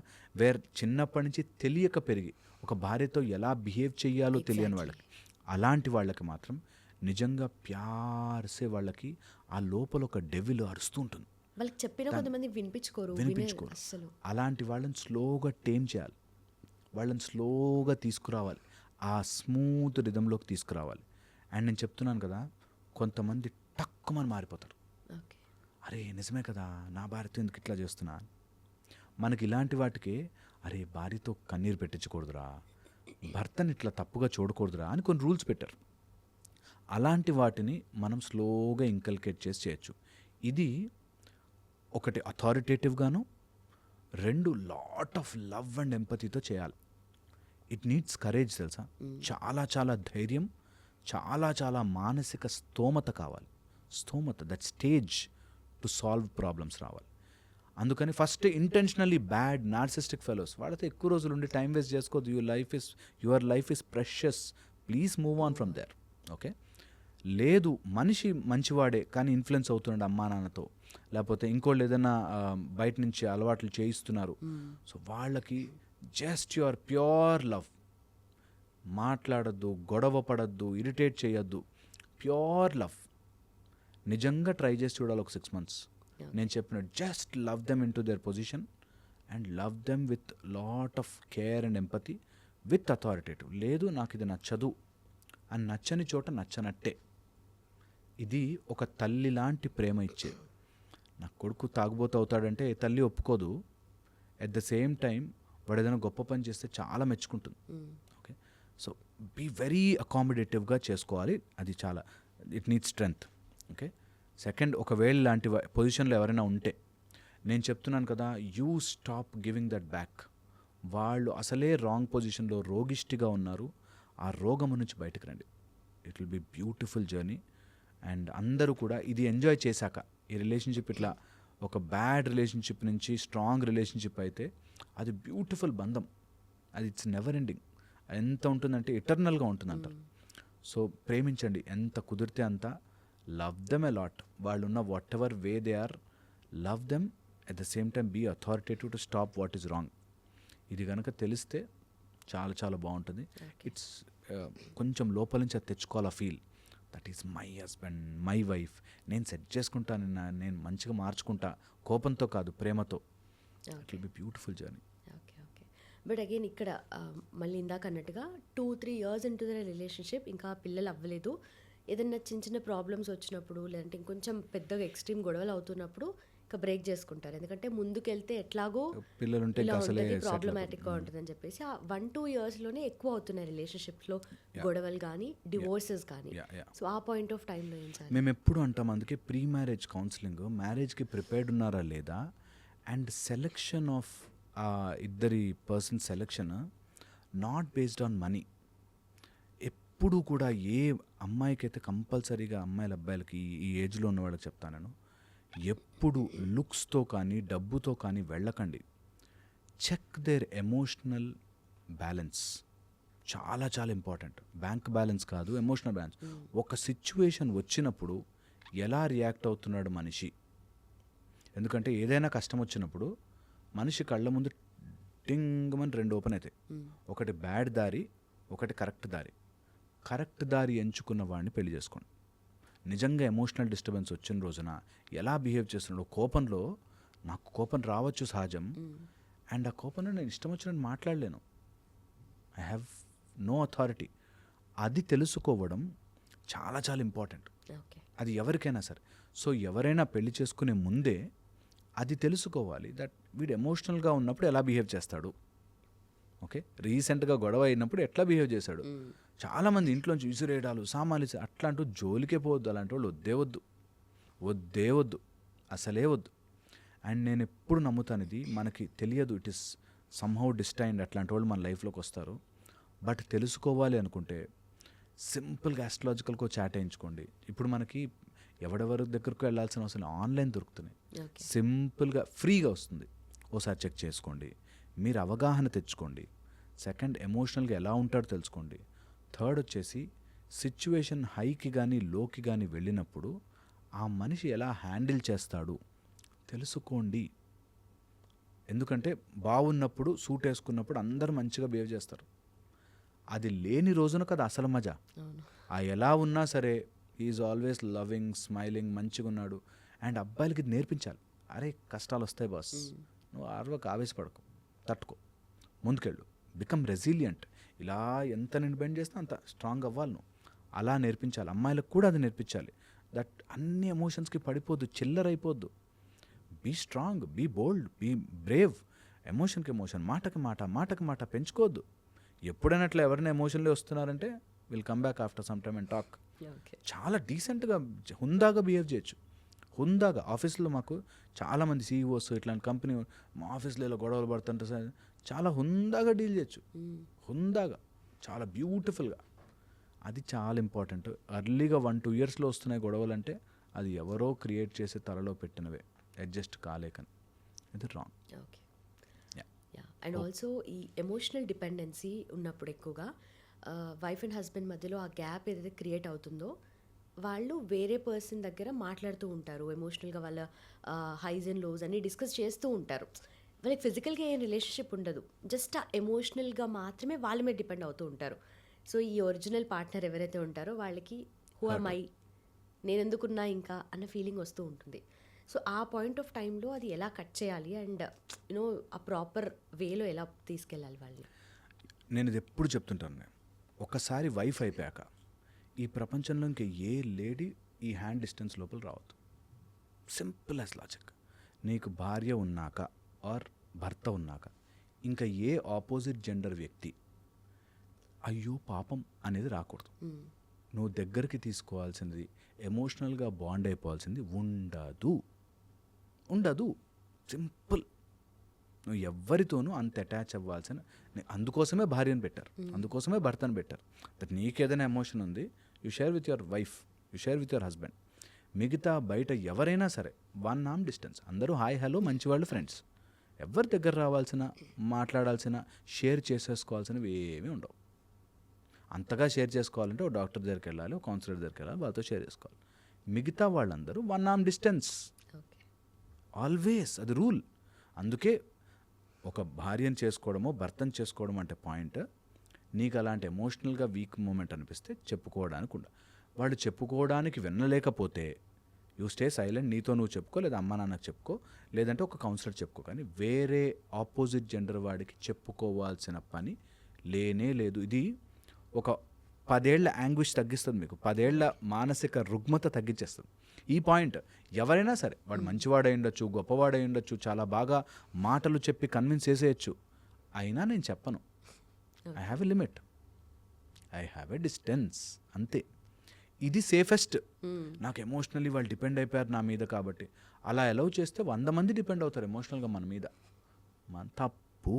B: చిన్నప్పటి నుంచి తెలియక పెరిగి ఒక భార్యతో ఎలా బిహేవ్ చేయాలో తెలియని వాళ్ళకి, అలాంటి వాళ్ళకి మాత్రం నిజంగా ప్యార్సే వాళ్ళకి ఆ లోపల ఒక డెవిల్ అరుస్తూ ఉంటుంది.
A: వాళ్ళకి చెప్పిన కొంతమంది వినిపించుకోరు.
B: అలాంటి వాళ్ళని స్లోగా టేమ్ చేయాలి, వాళ్ళని స్లోగా తీసుకురావాలి, ఆ స్మూత్ రిథంలోకి తీసుకురావాలి. అండ్ నేను చెప్తున్నాను కదా, కొంతమంది టక్కుమని మారిపోతారు. అరే నిజమే కదా, నా భార్యతో ఎందుకు ఇట్లా చేస్తున్నా. మనకి ఇలాంటి వాటికి అరే భార్యతో కన్నీరు పెట్టించకూడదురా, భర్తని ఇట్లా తప్పుగా చూడకూడదురా అని కొన్ని రూల్స్ పెట్టారు. అలాంటి వాటిని మనం స్లోగా ఇంకల్కేట్ చేసి చేయొచ్చు. ఇది ఒకటి అథారిటేటివ్గాను, రెండు లాట్ ఆఫ్ లవ్ అండ్ ఎంపతితో చేయాలి. ఇట్ నీడ్స్ కరేజ్ తెలుసా, చాలా చాలా ధైర్యం, చాలా చాలా మానసిక స్తోమత కావాలి. స్తోమత, that stage to solve problems రావాలి. అందుకని first intentionally bad narcissistic fellows వాళ్ళతో ఎక్కువ రోజులు ఉండి టైం వేస్ట్ చేసుకోవద్దు. Your life is precious, please move on from there. Okay, లేదు మనిషి మంచివాడే కానీ ఇన్ఫ్లుయెన్స్ అవుతున్నాడు అమ్మా నాన్నతో, లేకపోతే ఇంకోళ్ళు ఏదైనా బయట నుంచి అలవాట్లు చేయిస్తున్నారు, సో వాళ్ళకి జస్ట్ యువర్ ప్యూర్ లవ్, మాట్లాడద్దు, గొడవ పడద్దు, ఇరిటేట్ చేయొద్దు, ప్యూర్ లవ్ నిజంగా ట్రై చేసి చూడాలి ఒక 6 months. నేను చెప్పినట్టు just love them in to their position and love them with lot of care and empathy with authoritative. లేదు నాకు ఇది నచ్చదు అని నచ్చని చోట నచ్చనట్టే. ఇది ఒక తల్లి లాంటి ప్రేమ ఇచ్చేది. నా కొడుకు తాగుబోతు అవుతాడంటే తల్లి ఒప్పుకోదు, ఎట్ ద సేమ్ టైం వాడు ఏదైనా గొప్ప పని చేస్తే చాలా మెచ్చుకుంటుంది. ఓకే, సో బీ వెరీ అకామిడేటివ్గా చేసుకోవాలి. అది చాలా, it needs strength. Okay, second, ఒకవేళ ఇలాంటి పొజిషన్లో ఎవరైనా ఉంటే నేను చెప్తున్నాను కదా, you stop giving that back. వాళ్ళు అసలే రాంగ్ పొజిషన్లో రోగిష్టిగా ఉన్నారు, ఆ రోగము నుంచి బయటకు రండి. It will be beautiful journey. And అందరూ కూడా ఇది ఎంజాయ్ చేశాక, ఈ రిలేషన్షిప్ ఇట్లా ఒక బ్యాడ్ రిలేషన్షిప్ నుంచి స్ట్రాంగ్ రిలేషన్షిప్ అయితే అది బ్యూటిఫుల్ బంధం, అది ఇట్స్ నెవర్ ఎండింగ్. ఎంత ఉంటుందంటే ఎటర్నల్గా ఉంటుందంటారు. సో ప్రేమించండి ఎంత కుదిరితే అంత, లవ్ దెమ్ ఎ లాట్. వాళ్ళు ఉన్న whatever way they are, love them, at the same time be authoritative to stop what is wrong. ఇది కనుక తెలిస్తే చాలా చాలా బాగుంటుంది. ఇట్స్ కొంచెం లోపల నుంచి అది తెచ్చుకోవాలి ఆ feel, that is my husband, my wife, నేను సెట్ చేసుకుంటాను, నేను మంచిగా మార్చుకుంటా, కోపంతో కాదు ప్రేమతో. It will be beautiful journey.
A: Okay okay, but again ఇక్కడ మళ్ళీ ఇందాక అన్నట్టుగా 2-3 years into the రిలేషన్షిప్, ఇంకా పిల్లలు అవ్వలేదు, ఏదైనా చిన్న చిన్న ప్రాబ్లమ్స్ వచ్చినప్పుడు, లేదంటే ఇంకొంచెం పెద్దగా ఎక్స్ట్రీమ్ గొడవలు అవుతున్నప్పుడు ఇంకా బ్రేక్ చేసుకుంటారు. ఎందుకంటే ముందుకెళ్తే ఎట్లాగో
B: పిల్లలు ఉంటే
A: ప్రాబ్లమాటిక్గా ఉంటుందని చెప్పేసి ఆ 1-2 yearsలోనే ఎక్కువ అవుతున్నాయి రిలేషన్షిప్లో గొడవలు కానీ డివోర్సెస్ కానీ. సో ఆ పాయింట్ ఆఫ్ టైంలో ఏం సార్?
B: మేము ఎప్పుడు అంటాం, అందుకే ప్రీ మ్యారేజ్ కౌన్సిలింగ్, మ్యారేజ్కి ప్రిపేర్డ్ ఉన్నారా లేదా, అండ్ సెలెక్షన్ ఆఫ్ ఇద్దరి person selection not based on money. ఎప్పుడు కూడా ఏ అమ్మాయికైతే కంపల్సరీగా, అమ్మాయిల అబ్బాయిలకి ఈ ఏజ్లో ఉన్నవాళ్ళకి చెప్తాను నేను, ఎప్పుడు లుక్స్తో కానీ డబ్బుతో కానీ వెళ్ళకండి. చెక్ దేర్ ఎమోషనల్ బ్యాలెన్స్, చాలా చాలా ఇంపార్టెంట్. బ్యాంక్ బ్యాలెన్స్ కాదు, ఎమోషనల్ బ్యాలెన్స్. ఒక సిచ్యువేషన్ వచ్చినప్పుడు ఎలా రియాక్ట్ అవుతున్నాడు మనిషి. ఎందుకంటే ఏదైనా కష్టం వచ్చినప్పుడు మనిషి కళ్ళ ముందు టింగమని 2 ఓపెన్ అవుతాయి. ఒకటి బ్యాడ్ దారి, ఒకటి కరెక్ట్ దారి. కరెక్ట్ దారి ఎంచుకున్న వాడిని పెళ్లి చేసుకోండి. నిజంగా ఎమోషనల్ డిస్టర్బెన్స్ వచ్చిన రోజున ఎలా బిహేవ్ చేస్తున్నాడు, కోపంలో, నాకు కోపం రావచ్చు సహజం, అండ్ ఆ కోపంలో నేను ఇష్టం వచ్చినట్టు మాట్లాడలేను, ఐ హ్యావ్ నో అథారిటీ. అది తెలుసుకోవడం చాలా చాలా ఇంపార్టెంట్. అది ఎవరికైనా సరే. సో ఎవరైనా పెళ్లి చేసుకునే ముందే అది తెలుసుకోవాలి, దట్ వీడు ఎమోషనల్గా ఉన్నప్పుడు ఎలా బిహేవ్ చేస్తాడు. ఓకే, రీసెంట్గా గొడవ అయినప్పుడు ఎట్లా బిహేవ్ చేశాడు. చాలామంది ఇంట్లోంచి విసిరేయడాలు, సామాన్లు అట్లాంటి జోలికే పోవద్దు. అలాంటి వాళ్ళు వద్దే వద్దు, అసలే వద్దు. అండ్ నేను ఎప్పుడు నమ్ముతాను, ఇది మనకి తెలియదు, ఇట్ ఇస్ సమ్హౌ డిస్టైన్డ్, అట్లాంటి వాళ్ళు మన లైఫ్లోకి వస్తారు. బట్ తెలుసుకోవాలి అనుకుంటే సింపుల్గా ఆస్ట్రాలజికల్గా చాట్ వేయించుకోండి. ఇప్పుడు మనకి ఎవరెవరి దగ్గరకు వెళ్ళాల్సిన అవసరం, ఆన్లైన్ దొరుకుతున్నాయి, సింపుల్గా ఫ్రీగా వస్తుంది. ఓసారి చెక్ చేసుకోండి, మీరు అవగాహన తెచ్చుకోండి. సెకండ్, ఎమోషనల్గా ఎలా ఉంటాడో తెలుసుకోండి. థర్డ్ వచ్చేసి సిచ్యువేషన్ హైకి కానీ లోకి కానీ వెళ్ళినప్పుడు ఆ మనిషి ఎలా హ్యాండిల్ చేస్తాడు తెలుసుకోండి. ఎందుకంటే బాగున్నప్పుడు, సూట్ వేసుకున్నప్పుడు అందరూ మంచిగా బిహేవ్ చేస్తారు. అది లేని రోజున కదా అసలు మజా. ఆ ఎలా ఉన్నా సరే ఈజ్ ఆల్వేస్ లవింగ్, స్మైలింగ్, మంచిగా ఉన్నాడు. అండ్ అబ్బాయిలకి నేర్పించాలి, అరే కష్టాలు వస్తాయి బాస్, నువ్వు ఆవేశపడకు, తట్టుకో, ముందుకెళ్ళు, బికమ్ రెసిలియంట్. ఇలా ఎంత నేను బెండ్ చేస్తే అంత స్ట్రాంగ్ అవ్వాలి నువ్వు, అలా నేర్పించాలి. అమ్మాయిలకు కూడా అది నేర్పించాలి. దట్ అన్ని ఎమోషన్స్కి పడిపోద్దు, చిల్లరైపోద్దు. Be strong, be bold, be brave. ఎమోషన్కి ఎమోషన్, మాటకి మాట పెంచుకోవద్దు. ఎప్పుడైనా అట్లా ఎవరైనా ఎమోషన్లో వస్తున్నారంటే will come back after some time and talk.
A: Okay.
B: చాలా డీసెంట్గా హుందాగా బిహేవ్ చేయొచ్చు. హుందాగా ఆఫీస్లో మాకు చాలామంది సీఈఓస్ ఇట్లాంటి కంపెనీ మా ఆఫీస్లో ఇలా గొడవలు పడుతుంటే సార్ చాలా హుందాగా డీల్ చేయొచ్చు. హుందాగా చాలా బ్యూటిఫుల్గా. అది చాలా ఇంపార్టెంట్. అర్లీగా 1-2 ఇయర్స్లో వస్తున్నాయి గొడవలు అంటే అది ఎవరో క్రియేట్ చేసి తలలో పెట్టినవే, అడ్జస్ట్ కాలేకని. ఇది రాంగ్.
A: ఓకే. అండ్ ఆల్సో ఈ ఎమోషనల్ డిపెండెన్సీ ఉన్నప్పుడు ఎక్కువగా వైఫ్ అండ్ హస్బెండ్ మధ్యలో ఆ గ్యాప్ ఏదైతే క్రియేట్ అవుతుందో వాళ్ళు వేరే పర్సన్ దగ్గర మాట్లాడుతూ ఉంటారు. ఎమోషనల్గా వాళ్ళ హైస్ అండ్ లోస్ అన్నీ డిస్కస్ చేస్తూ ఉంటారు. వాళ్ళకి ఫిజికల్గా ఏం రిలేషన్షిప్ ఉండదు, జస్ట్ ఆ ఎమోషనల్గా మాత్రమే వాళ్ళ మీద డిపెండ్ అవుతూ ఉంటారు. సో ఈ ఒరిజినల్ పార్ట్నర్ ఎవరైతే ఉంటారో వాళ్ళకి హూ ఆర్ మై, నేను ఎందుకున్నా ఇంకా అన్న ఫీలింగ్ వస్తూ ఉంటుంది. సో ఆ పాయింట్ ఆఫ్ టైంలో అది ఎలా కట్ చేయాలి అండ్ యూనో ఆ ప్రాపర్ వేలో ఎలా తీసుకెళ్ళాలి వాళ్ళని?
B: నేను ఇది ఎప్పుడు చెప్తుంటాను. నేను ఒకసారి వైఫ్ అయిపోయాక ఈ ప్రపంచంలో ఇంకా ఏ లేడీ ఈ హ్యాండ్ డిస్టెన్స్ లోపల రావద్దు. Simple as logic. నీకు భార్య ఉన్నాక ఆర్ భర్త ఉన్నాక ఇంకా ఏ ఆపోజిట్ జెండర్ వ్యక్తి అయ్యో పాపం అనేది రాకూడదు. నువ్వు దగ్గరికి తీసుకోవాల్సింది, ఎమోషనల్గా బాండ్ అయిపోవాల్సింది ఉండదు. సింపుల్. నువ్వు ఎవరితోనూ అంత అటాచ్ అవ్వాల్సిన, అందుకోసమే భార్యను పెట్టారు, అందుకోసమే భర్తను పెట్టారు. దట్ నీకేదైనా ఎమోషన్ ఉంది, you share with your wife, you share with your husband. మిగతా బయట ఎవరైనా సరే 1 arm డిస్టెన్స్, అందరూ హాయ్ హలో మంచివాళ్ళు ఫ్రెండ్స్. ఎవరి దగ్గర రావాల్సిన, మాట్లాడాల్సిన, షేర్ చేసేసుకోవాల్సినవి ఏమీ ఉండవు. అంతగా షేర్ చేసుకోవాలంటే ఒక డాక్టర్ దగ్గరికి వెళ్ళాలి, ఒక కౌన్సిలర్ దగ్గరికి వెళ్ళాలి, వాళ్ళతో షేర్ చేసుకోవాలి. మిగతా వాళ్ళందరూ 1 arm డిస్టెన్స్ ఆల్వేస్. అది రూల్. అందుకే ఒక భార్యను చేసుకోవడమో భర్తను చేసుకోవడం అంటే పాయింట్, నీకు అలాంటి ఎమోషనల్గా వీక్ మూమెంట్ అనిపిస్తే చెప్పుకోవడానికి వాళ్ళు చెప్పుకోవడానికి వినలేకపోతే యూ స్టే సైలెంట్. నీతో నువ్వు చెప్పుకో, లేదా అమ్మ నాన్నకు చెప్పుకో, లేదంటే ఒక కౌన్సిలర్ చెప్పుకో. కానీ వేరే ఆపోజిట్ జెండర్ వాడికి చెప్పుకోవాల్సిన పని లేనే లేదు. ఇది ఒక 10 ఏళ్ల యాంగ్విష్ తగ్గిస్తుంది మీకు, 10 ఏళ్ల మానసిక రుగ్మత తగ్గించేస్తుంది ఈ పాయింట్. ఎవరైనా సరే, వాడు మంచివాడై ఉండొచ్చు, గొప్పవాడై ఉండొచ్చు, చాలా బాగా మాటలు చెప్పి కన్విన్స్ చేసేయచ్చు, అయినా నేను చెప్పను. I have a limit, I have a distance, అంతే. ఇది సేఫెస్ట్. నాకు ఎమోషనల్లీ వాళ్ళు డిపెండ్ అయిపోయారు నా మీద కాబట్టి అలా అలౌ చేస్తే 100 మంది డిపెండ్ అవుతారు ఎమోషనల్గా మన మీద. మన తప్పు.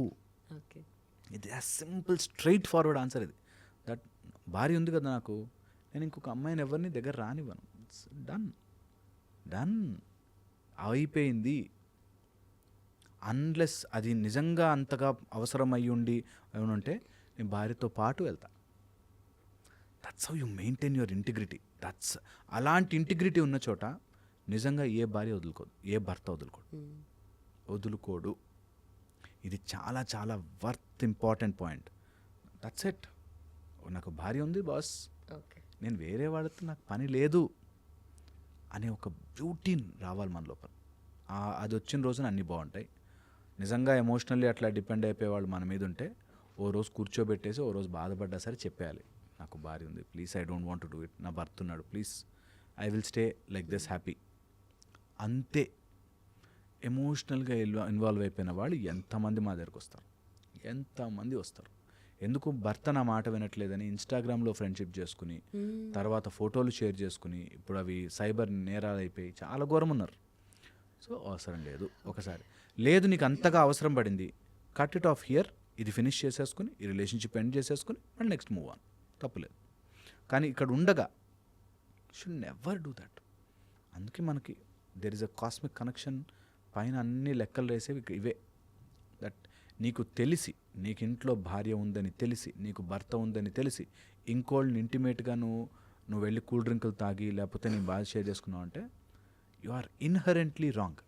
B: ఇది సింపుల్ స్ట్రైట్ ఫార్వర్డ్ ఆన్సర్ ఇది. దట్ భార్య ఉంది కదా నాకు, నేను ఇంకొక అమ్మాయిని ఎవరిని దగ్గర రానివ్వను. ఇట్స్ డన్ అయిపోయింది. అన్లెస్ అది నిజంగా అంతగా అవసరం అయ్యి ఉండి ఉంటే నేను భార్యతో పాటు వెళ్తా. That's how you maintain your integrity. అలాంటి ఇంటిగ్రిటీ ఉన్న చోట నిజంగా ఏ భార్య వదులుకోదు, ఏ భర్త వదులుకోడు. ఇది చాలా చాలా ఇంపార్టెంట్ పాయింట్. That's it. నాకు భార్య ఉంది బాస్, నేను వేరే వాడితో నాకు పని లేదు అనే ఒక బ్యూటీ రావాలి మన లోపల. అది వచ్చిన రోజున అన్నీ బాగుంటాయి. నిజంగా ఎమోషనల్లీ అట్లా డిపెండ్ అయిపోయేవాళ్ళు మన మీద ఉంటే ఓ రోజు కూర్చోబెట్టేసి ఓ రోజు బాధపడ్డా సరే చెప్పేయాలి, నాకు భార్య ఉంది, please I don't want to do it, నా భర్త ఉన్నాడు, please I will stay like this happy. అంతే. ఎమోషనల్గా ఇన్వాల్వ్ అయిపోయిన వాళ్ళు ఎంతమంది మా దగ్గరకు వస్తారు, ఎంతమంది వస్తారు. ఎందుకు? భర్త నా మాట వినట్లేదని ఇన్స్టాగ్రామ్లో ఫ్రెండ్షిప్ చేసుకుని తర్వాత ఫోటోలు షేర్ చేసుకుని ఇప్పుడు అవి సైబర్ నేరాలు అయిపోయి చాలా ఘోరం ఉన్నారు. సో అవసరం లేదు. ఒకసారి లేదు నీకు అంతగా అవసరం పడింది, కట్ ఇట్ ఆఫ్ హియర్, ఇది ఫినిష్ చేసేసుకుని ఈ రిలేషన్షిప్ ఎండ్ చేసేసుకుని అండ్ నెక్స్ట్ మూవ్ ఆన్, తప్పులేదు. కానీ ఇక్కడ ఉండగా షుడ్ నెవర్ డూ దట్. అందుకే మనకి there is a cosmic connection. పైన అన్ని లెక్కలు వేసేవి ఇవే. దట్ నీకు తెలిసి, నీకు ఇంట్లో భార్య ఉందని తెలిసి, నీకు భర్త ఉందని తెలిసి ఇంకోళ్ళని ఇంటిమేట్గా నువ్వు వెళ్ళి కూల్ డ్రింకులు తాగి లేకపోతే నీ బాధ షేర్ చేసుకున్నావు అంటే యు ఆర్ ఇన్హరెంట్లీ రాంగ్.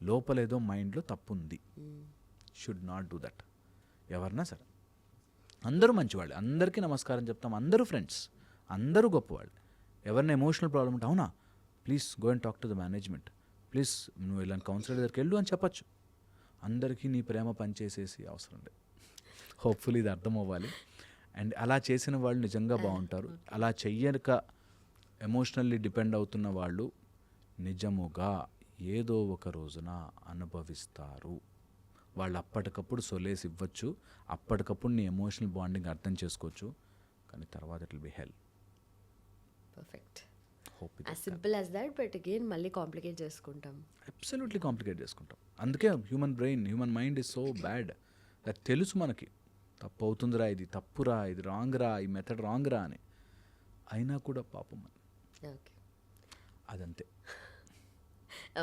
B: లోపలేదో మైండ్లో తప్పు ఉంది. Should not do that. ఎవరన్నా సరే అందరూ మంచివాళ్ళు, అందరికీ నమస్కారం చెప్తాం, అందరూ ఫ్రెండ్స్, అందరూ గొప్పవాళ్ళు. ఎవరైనా ఎమోషనల్ ప్రాబ్లం ఉంటే అవునా please go and talk to the management, please నువ్వు ఇలాంటి కౌన్సిలర్ దగ్గరికి వెళ్ళు అని చెప్పచ్చు. అందరికీ నీ ప్రేమ పనిచేసేసి అవసరం లేదు. హోప్ఫుల్లీ ఇది అర్థం అవ్వాలి. అండ్ అలా చేసిన వాళ్ళు నిజంగా బాగుంటారు. అలా చెయ్యక ఎమోషనల్లీ డిపెండ్ అవుతున్న వాళ్ళు నిజముగా ఏదో ఒక రోజున అనుభవిస్తారు. వాళ్ళు అప్పటికప్పుడు సొలేసి ఇవ్వచ్చు, అప్పటికప్పుడు నీ ఎమోషనల్ బాండింగ్ అర్థం చేసుకోవచ్చు, కానీ తర్వాత it will be hell.
A: Perfect.
B: Hope
A: as simple as that, but again మళ్ళీ కాంప్లికేట్ చేసుకుంటాం.
B: అబ్సల్యూట్లీ కాంప్లికేట్ చేసుకుంటాం. అందుకే human mind is so bad. అది తెలుసు మనకి, తప్పు అవుతుందిరా, ఇది తప్పురా, ఇది రాంగ్ రా, ఈ మెథడ్ రాంగ్ రా అని, అయినా కూడా పాపం
A: ఓకే.
B: అదంతే.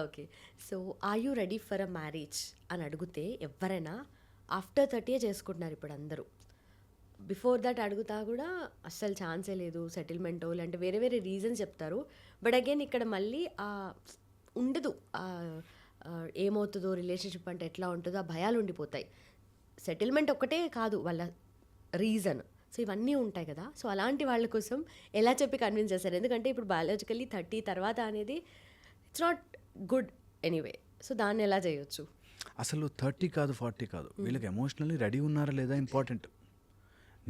A: Okay. So are you ready for a marriage అని అడిగితే ఎవరైనా ఆఫ్టర్ 30 చేసుకుంటున్నారు ఇప్పుడు అందరూ. బిఫోర్ దట్ అడుగుతా కూడా అస్సలు ఛాన్సే లేదు, సెటిల్మెంటో లేదంటే వేరే వేరే రీజన్స్ చెప్తారు. బట్ అగైన్ ఇక్కడ మళ్ళీ ఉండదు, ఏమవుతుందో రిలేషన్షిప్ అంటే ఎట్లా ఉంటుందో ఆ భయాలు ఉండిపోతాయి. సెటిల్మెంట్ ఒక్కటే కాదు వాళ్ళ రీజన్. సో ఇవన్నీ ఉంటాయి కదా. సో అలాంటి వాళ్ళ కోసం ఎలా చెప్పి కన్విన్స్ చేస్తారు? ఎందుకంటే ఇప్పుడు బయాలజికల్లీ 30 తర్వాత అనేది it's not good anyway. So దాన్ని ఎలా చేయొచ్చు?
B: అసలు 30 కాదు 40 కాదు, వీళ్ళకి ఎమోషనల్లీ రెడీ ఉన్నారా లేదా ఇంపార్టెంట్.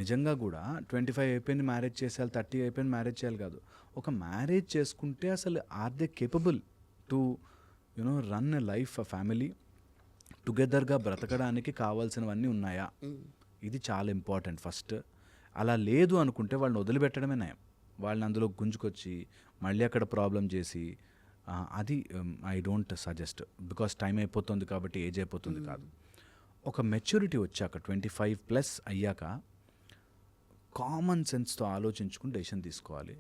B: నిజంగా కూడా 25 అయిపోయింది మ్యారేజ్ చేసేయాలి, 30 అయిపోయింది మ్యారేజ్ చేయాలి కాదు. ఒక మ్యారేజ్ చేసుకుంటే అసలు are they capable to run a life, a family టుగెదర్గా బ్రతకడానికి కావాల్సినవన్నీ ఉన్నాయా? ఇది చాలా ఇంపార్టెంట్ ఫస్ట్. అలా లేదు అనుకుంటే వాళ్ళని వదిలిపెట్టడమే నయం. వాళ్ళని అందులో గుంజుకొచ్చి మళ్ళీ అక్కడ ప్రాబ్లం చేసి అది I don't suggest. Because time అయిపోతుంది కాబట్టి, ఏజ్ అయిపోతుంది కాదు. ఒక మెచ్యూరిటీ వచ్చాక 25+ అయ్యాక కామన్ సెన్స్తో ఆలోచించుకుని డెసిషన్ తీసుకోవాలి.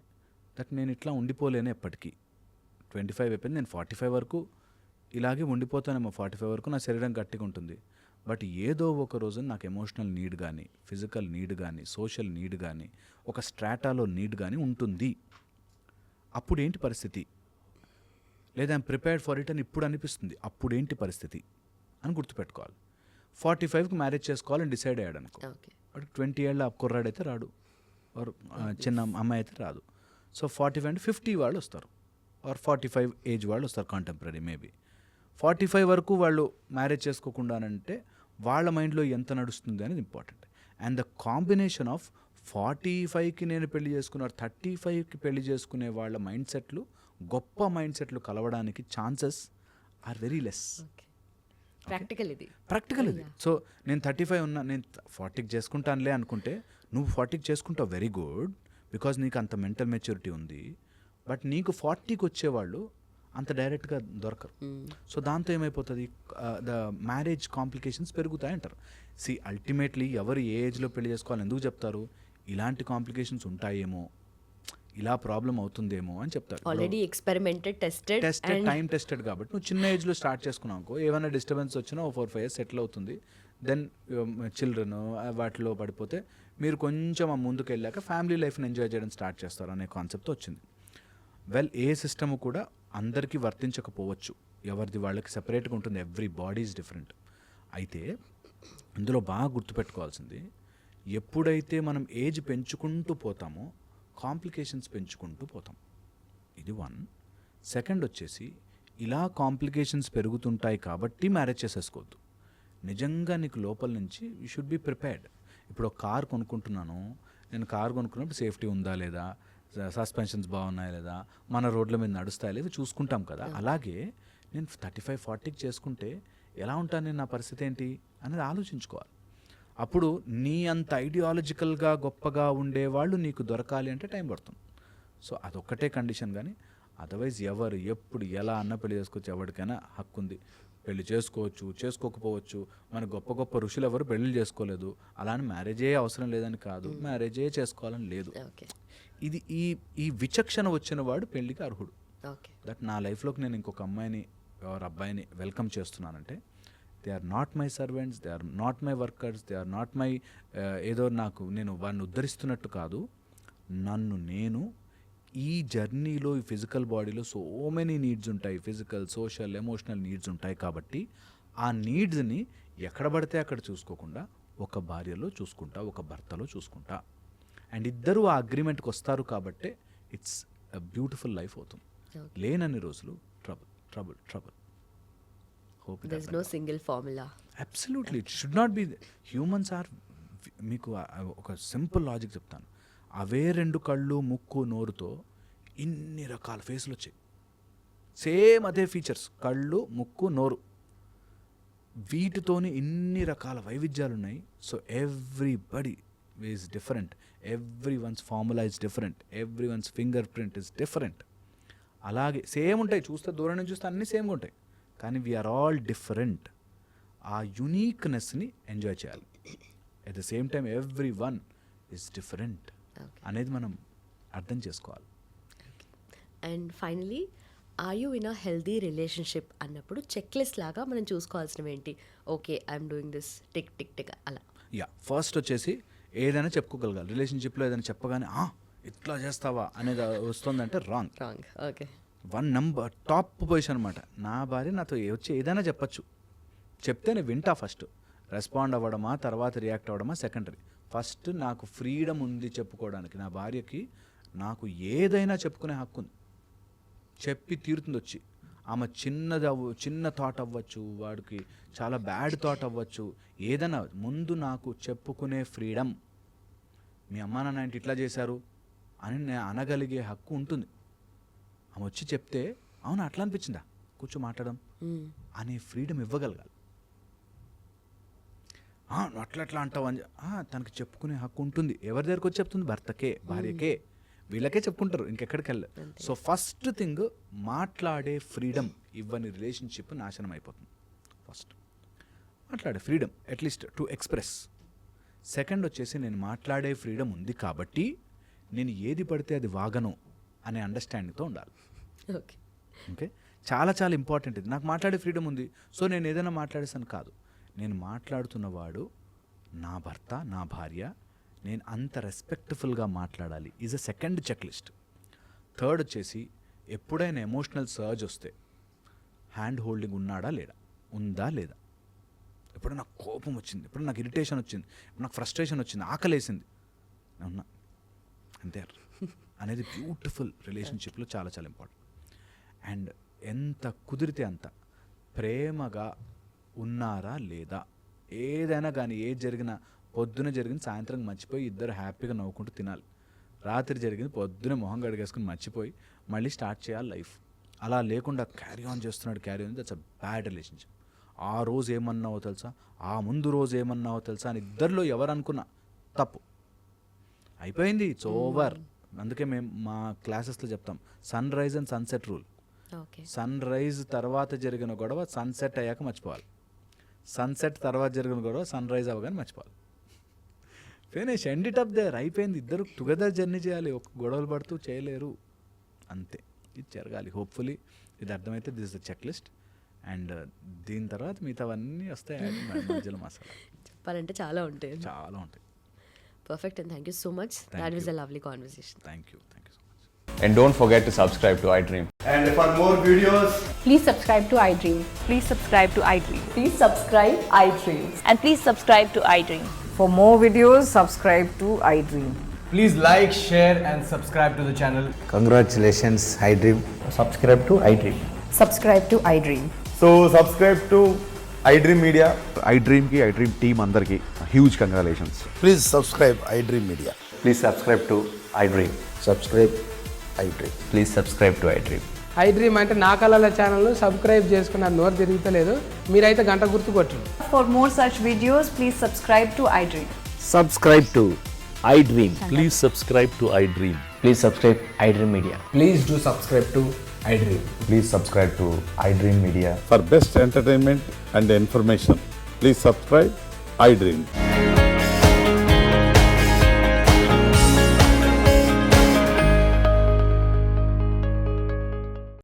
B: దట్ నేను ఇట్లా ఉండిపోలేను ఎప్పటికీ. 25 అయిపోయింది, నేను 45 వరకు ఇలాగే ఉండిపోతానేమో, 45 వరకు నా శరీరం గట్టిగా ఉంటుంది. బట్ ఏదో ఒక రోజు నాకు ఎమోషనల్ నీడ్ కానీ, ఫిజికల్ నీడ్ కానీ, సోషల్ నీడ్ కానీ, ఒక స్ట్రాటాలో నీడ్ కానీ ఉంటుంది. అప్పుడు ఏంటి పరిస్థితి? లేదా ఐమ్ ప్రిపేర్డ్ ఫర్ ఇట్ అని ఇప్పుడు అనిపిస్తుంది, అప్పుడు ఏంటి పరిస్థితి అని గుర్తుపెట్టుకోవాలి. 45కి మ్యారేజ్ చేసుకోవాలని డిసైడ్ అయ్యాడు అనుకో, వాడు 20 ఏళ్ళ కుర్రాడైతే రాడు, ఆర్ చిన్న అమ్మాయి అయితే రాదు. సో 45 అంటే 50 వాళ్ళు వస్తారు, ఆర్ 45 ఏజ్ వాళ్ళు వస్తారు, కాంటెంపరీ మేబీ. 45 వరకు వాళ్ళు మ్యారేజ్ చేసుకోకుండానంటే వాళ్ళ మైండ్లో ఎంత నడుస్తుంది అనేది important. And the combination of 45కి నేను పెళ్లి చేసుకున్నారు, 35కి పెళ్లి చేసుకునే వాళ్ళ మైండ్ సెట్లు, గొప్ప మైండ్ సెట్లు కలవడానికి chances are very less.
A: Practical ఇది.
B: సో నేను 35 ఉన్నా, నేను 40కి చేసుకుంటానులే అనుకుంటే, నువ్వు 40కి చేసుకుంటావు, వెరీ గుడ్, బికాజ్ నీకు అంత మెంటల్ మెచ్యూరిటీ ఉంది. బట్ నీకు 40కి వచ్చేవాళ్ళు అంత డైరెక్ట్గా దొరకరు. సో దాంతో ఏమైపోతుంది, ద మ్యారేజ్ కాంప్లికేషన్స్ పెరుగుతాయి అంటారు. సి అల్టిమేట్లీ ఎవరు ఏ ఏజ్లో పెళ్లి చేసుకోవాలని ఎందుకు చెప్తారు? ఇలాంటి కాంప్లికేషన్స్ ఉంటాయేమో, ఇలా ప్రాబ్లం అవుతుందేమో అని చెప్తారు.
A: Already experimented, tested,
B: time tested. కాబట్టి నువ్వు చిన్న ఏజ్లో స్టార్ట్ చేసుకున్నావు అనుకో, ఏమైనా డిస్టర్బెన్స్ వచ్చినా 4-5 years సెటిల్ అవుతుంది. దెన్ చిల్డ్రన్ వాటిలో పడిపోతే మీరు కొంచెం ముందుకు వెళ్ళాక ఫ్యామిలీ లైఫ్ని ఎంజాయ్ చేయడం స్టార్ట్ చేస్తారు అనే కాన్సెప్ట్ వచ్చింది. వెల్, ఏ సిస్టమ్ కూడా అందరికీ వర్తించకపోవచ్చు, ఎవరిది వాళ్ళకి సెపరేట్గా ఉంటుంది, ఎవ్రీ బాడీ ఈజ్ డిఫరెంట్. అయితే ఇందులో బాగా గుర్తుపెట్టుకోవాల్సింది, ఎప్పుడైతే మనం ఏజ్ పెంచుకుంటూ పోతామో కాంప్లికేషన్స్ పెంచుకుంటూ పోతాం. ఇది 1. సెకండ్ వచ్చేసి, ఇలా కాంప్లికేషన్స్ పెరుగుతుంటాయి కాబట్టి మ్యారేజ్ చేసేసుకోవద్దు. నిజంగా నీకు లోపల నుంచి యూ షుడ్ బి ప్రిపేర్డ్. ఇప్పుడు ఒక కార్ కొనుక్కుంటున్నాను, నేను కార్ కొనుక్కున్నప్పుడు సేఫ్టీ ఉందా లేదా, సస్పెన్షన్స్ బాగున్నాయా లేదా, మన రోడ్ల మీద నడుస్తాయా లేదా చూసుకుంటాం కదా. అలాగే నేను 35-40కి చేసుకుంటే ఎలా ఉంటాను, నేను నా పరిస్థితి ఏంటి అనేది ఆలోచించుకోవాలి. అప్పుడు నీ అంత ఐడియాలజికల్గా గొప్పగా ఉండేవాళ్ళు నీకు దొరకాలి అంటే టైం పడుతుంది. సో అదొక్కటే కండిషన్. కానీ అదర్వైజ్ ఎవరు ఎప్పుడు ఎలా అన్న పెళ్లి చేసుకోవచ్చు, ఎవరికైనా హక్కు ఉంది, పెళ్లి చేసుకోవచ్చు, చేసుకోకపోవచ్చు. మన గొప్ప గొప్ప ఋషులు ఎవరు పెళ్లి చేసుకోలేదు, అలానే మ్యారేజే అవసరం లేదని కాదు, మ్యారేజే చేసుకోవాలని లేదు. ఇది ఈ విచక్షణ వచ్చిన వాడు పెళ్లికి అర్హుడు. దట్ నా లైఫ్లోకి నేను ఇంకొక అమ్మాయిని ఎవరు అబ్బాయిని వెల్కమ్ చేస్తున్నానంటే, they are not my servants, they are not my workers, they are not my ఏదో నేను వాడిని ఉద్ధరిస్తున్నట్టు కాదు, నన్ను నేను ఈ జర్నీలో, ఈ ఫిజికల్ బాడీలో సో మెనీ నీడ్స్ ఉంటాయి, ఫిజికల్, సోషల్, ఎమోషనల్ నీడ్స్ ఉంటాయి. కాబట్టి ఆ నీడ్స్ని ఎక్కడ పడితే అక్కడ చూసుకోకుండా ఒక భార్యలో చూసుకుంటా, ఒక భర్తలో చూసుకుంటా, అండ్ ఇద్దరు ఆ అగ్రిమెంట్కి వస్తారు. కాబట్టి ఇట్స్ అ బ్యూటిఫుల్ లైఫ్ అవుతుంది. లేనన్ని రోజులు trouble trouble trouble.
A: There's no single formula.
B: Absolutely, it should not be. Humans are, మీకు ఒక సింపుల్ లాజిక్ చెప్తాను, అవే 2 కళ్ళు, ముక్కు, నోరుతో ఇన్ని రకాల ఫేసులు వచ్చాయి. సేమ్ అదే ఫీచర్స్, కళ్ళు, ముక్కు, నోరు, వీటితోని ఇన్ని రకాల వైవిధ్యాలు ఉన్నాయి. So everybody is different. Everyone's formula is different. Everyone's fingerprint is different. అలాగే సేమ్ ఉంటాయి, చూస్తే దూరం నుంచి చూస్తే అన్నీ సేమ్గా ఉంటాయి, కానీ వీఆర్ ఆల్ డిఫరెంట్. ఆ యునీక్నెస్ని ఎంజాయ్ చేయాలి. At the same time everyone is different అనేది మనం అర్థం చేసుకోవాలి.
A: And finally, are you in a healthy relationship అన్నప్పుడు చెక్ లిస్ట్ లాగా మనం చూసుకోవాల్సినవి ఏంటి? Okay, I'm doing this, tick tick tick అలా.
B: ఫస్ట్ వచ్చేసి ఏదైనా చెప్పుకోగలగాలి. రిలేషన్షిప్లో ఏదైనా చెప్పగానే ఇట్లా చేస్తావా అనేది వస్తుందంటే wrong.
A: Okay,
B: 1 number top position అనమాట. నా భార్య నాతో వచ్చి ఏదైనా చెప్పచ్చు, చెప్తే నేను వింటా. ఫస్ట్ రెస్పాండ్ అవ్వడమా తర్వాత రియాక్ట్ అవ్వడమా సెకండరీ. ఫస్ట్ నాకు ఫ్రీడమ్ ఉంది చెప్పుకోవడానికి. నా భార్యకి నాకు ఏదైనా చెప్పుకునే హక్కు ఉంది, చెప్పి తీరుతుంది వచ్చి. ఆమె చిన్న థాట్ అవ్వచ్చు, వాడికి చాలా బ్యాడ్ థాట్ అవ్వచ్చు, ఏదైనా ముందు నాకు చెప్పుకునే ఫ్రీడమ్. మీ అమ్మా నాన్న ఏంటి ఇట్లా చేశారు అని నేను అనగలిగే హక్కు ఉంటుంది. ఆమె వచ్చి చెప్తే అవును అట్లా అనిపించిందా, కూర్చో మాట్లాడడం అనే ఫ్రీడమ్ ఇవ్వగలగాలి. అట్లా అంటావు అని తనకు చెప్పుకునే హక్కు ఉంటుంది. ఎవరి దగ్గరకు వచ్చి చెప్తుంది? భర్తకే, భార్యకే, వీళ్ళకే చెప్పుకుంటారు, ఇంకెక్కడికి వెళ్ళదు. సో ఫస్ట్ థింగ్ మాట్లాడే ఫ్రీడమ్ ఇవ్వని రిలేషన్షిప్ నాశనం అయిపోతుంది. ఫస్ట్ మాట్లాడే freedom, at least to express. Second వచ్చేసి నేను మాట్లాడే ఫ్రీడమ్ ఉంది కాబట్టి నేను ఏది పడితే అది వాగను అనే అండర్స్టాండింగ్తో ఉండాలి. ఓకే, చాలా చాలా ఇంపార్టెంట్ ఇది. నాకు మాట్లాడే ఫ్రీడమ్ ఉంది, సో నేను ఏదైనా మాట్లాడేసాను కాదు. నేను మాట్లాడుతున్నవాడు నా భర్త, నా భార్య, నేను అంత రెస్పెక్ట్ఫుల్గా మాట్లాడాలి is a second check list. Third వచ్చేసి ఎప్పుడైనా ఎమోషనల్ సర్జ్ వస్తే హ్యాండ్ హోల్డింగ్ ఉందా లేదా. ఎప్పుడు నాకు కోపం వచ్చింది, ఎప్పుడు నాకు ఇరిటేషన్ వచ్చింది, నాకు ఫ్రస్ట్రేషన్ వచ్చింది, ఆకలేసింది, ఉన్నా అంతే అనేది బ్యూటిఫుల్ రిలేషన్షిప్లో చాలా చాలా ఇంపార్టెంట్. అండ్ ఎంత కుదిరితే అంత ప్రేమగా ఉన్నారా లేదా. ఏదైనా కానీ ఏది జరిగినా పొద్దున జరిగింది సాయంత్రం మర్చిపోయి ఇద్దరు హ్యాపీగా నవ్వుకుంటూ తినాలి. రాత్రి జరిగింది పొద్దున మొహం గడిగేసుకుని మర్చిపోయి మళ్ళీ స్టార్ట్ చేయాలి లైఫ్. అలా లేకుండా క్యారీ ఆన్ చేస్తున్నాడు, దట్స్ అ బ్యాడ్ రిలేషన్షిప్. ఆ రోజు ఏమన్నావో తెలుసా, ఆ ముందు రోజు ఏమన్నావో తెలుసా అని ఇద్దరిలో ఎవరు అనుకున్నా తప్పు అయిపోయింది, ఇట్స్ ఓవర్. అందుకే మేము మా క్లాసెస్లో చెప్తాం sunrise and sunset rule. Sunrise తర్వాత జరిగిన గొడవ సన్సెట్ అయ్యాక మర్చిపోవాలి, సన్సెట్ తర్వాత జరిగిన గొడవ సన్ రైజ్ అవ్వగానే మర్చిపోవాలి. Finish, end it up there. అయిపోయింది. ఇద్దరు టుగెదర్ జర్నీ చేయాలి, ఒక గొడవలు పడుతూ చేయలేరు, అంతే. ఇది జరగాలి. హోప్ఫుల్లీ ఇది అర్థమైతే this is the check list. And దీని తర్వాత మిగతావన్నీ వస్తాయి మధ్యలో మసాలా.
A: చెప్పాలంటే చాలా ఉంటాయి. Perfect, and thank you so much. That was a lovely conversation.
B: Thank you so much.
C: And don't forget to subscribe to iDream.
D: And for more videos,
E: please subscribe to iDream.
F: Please subscribe to iDream.
E: Please subscribe iDream.
F: And please subscribe to iDream.
G: For more videos, subscribe to iDream.
D: please like, share and subscribe to the channel.
H: Congratulations, iDream.
D: Subscribe to iDream.
E: Subscribe to iDream.
D: So subscribe to iDream Media.
I: iDream ki iDream team andarki huge congratulations.
H: Please subscribe iDream Media.
C: Please subscribe to iDream.
H: Subscribe iDream.
C: Please subscribe to iDream.
J: iDream అంటే నా కళల ఛానల్ సబ్స్క్రైబ్ చేసుకున్న నోరు తిరుగుతలేదు, మీరైతే గంట గుర్తు కొట్టండి.
E: For more such videos, please subscribe to iDream.
H: Subscribe to iDream.
I: Please subscribe to iDream.
C: Please subscribe iDream Media.
D: Please do subscribe to iDream.
C: Please subscribe to iDream Media.
I: For best entertainment and information, please subscribe iDream.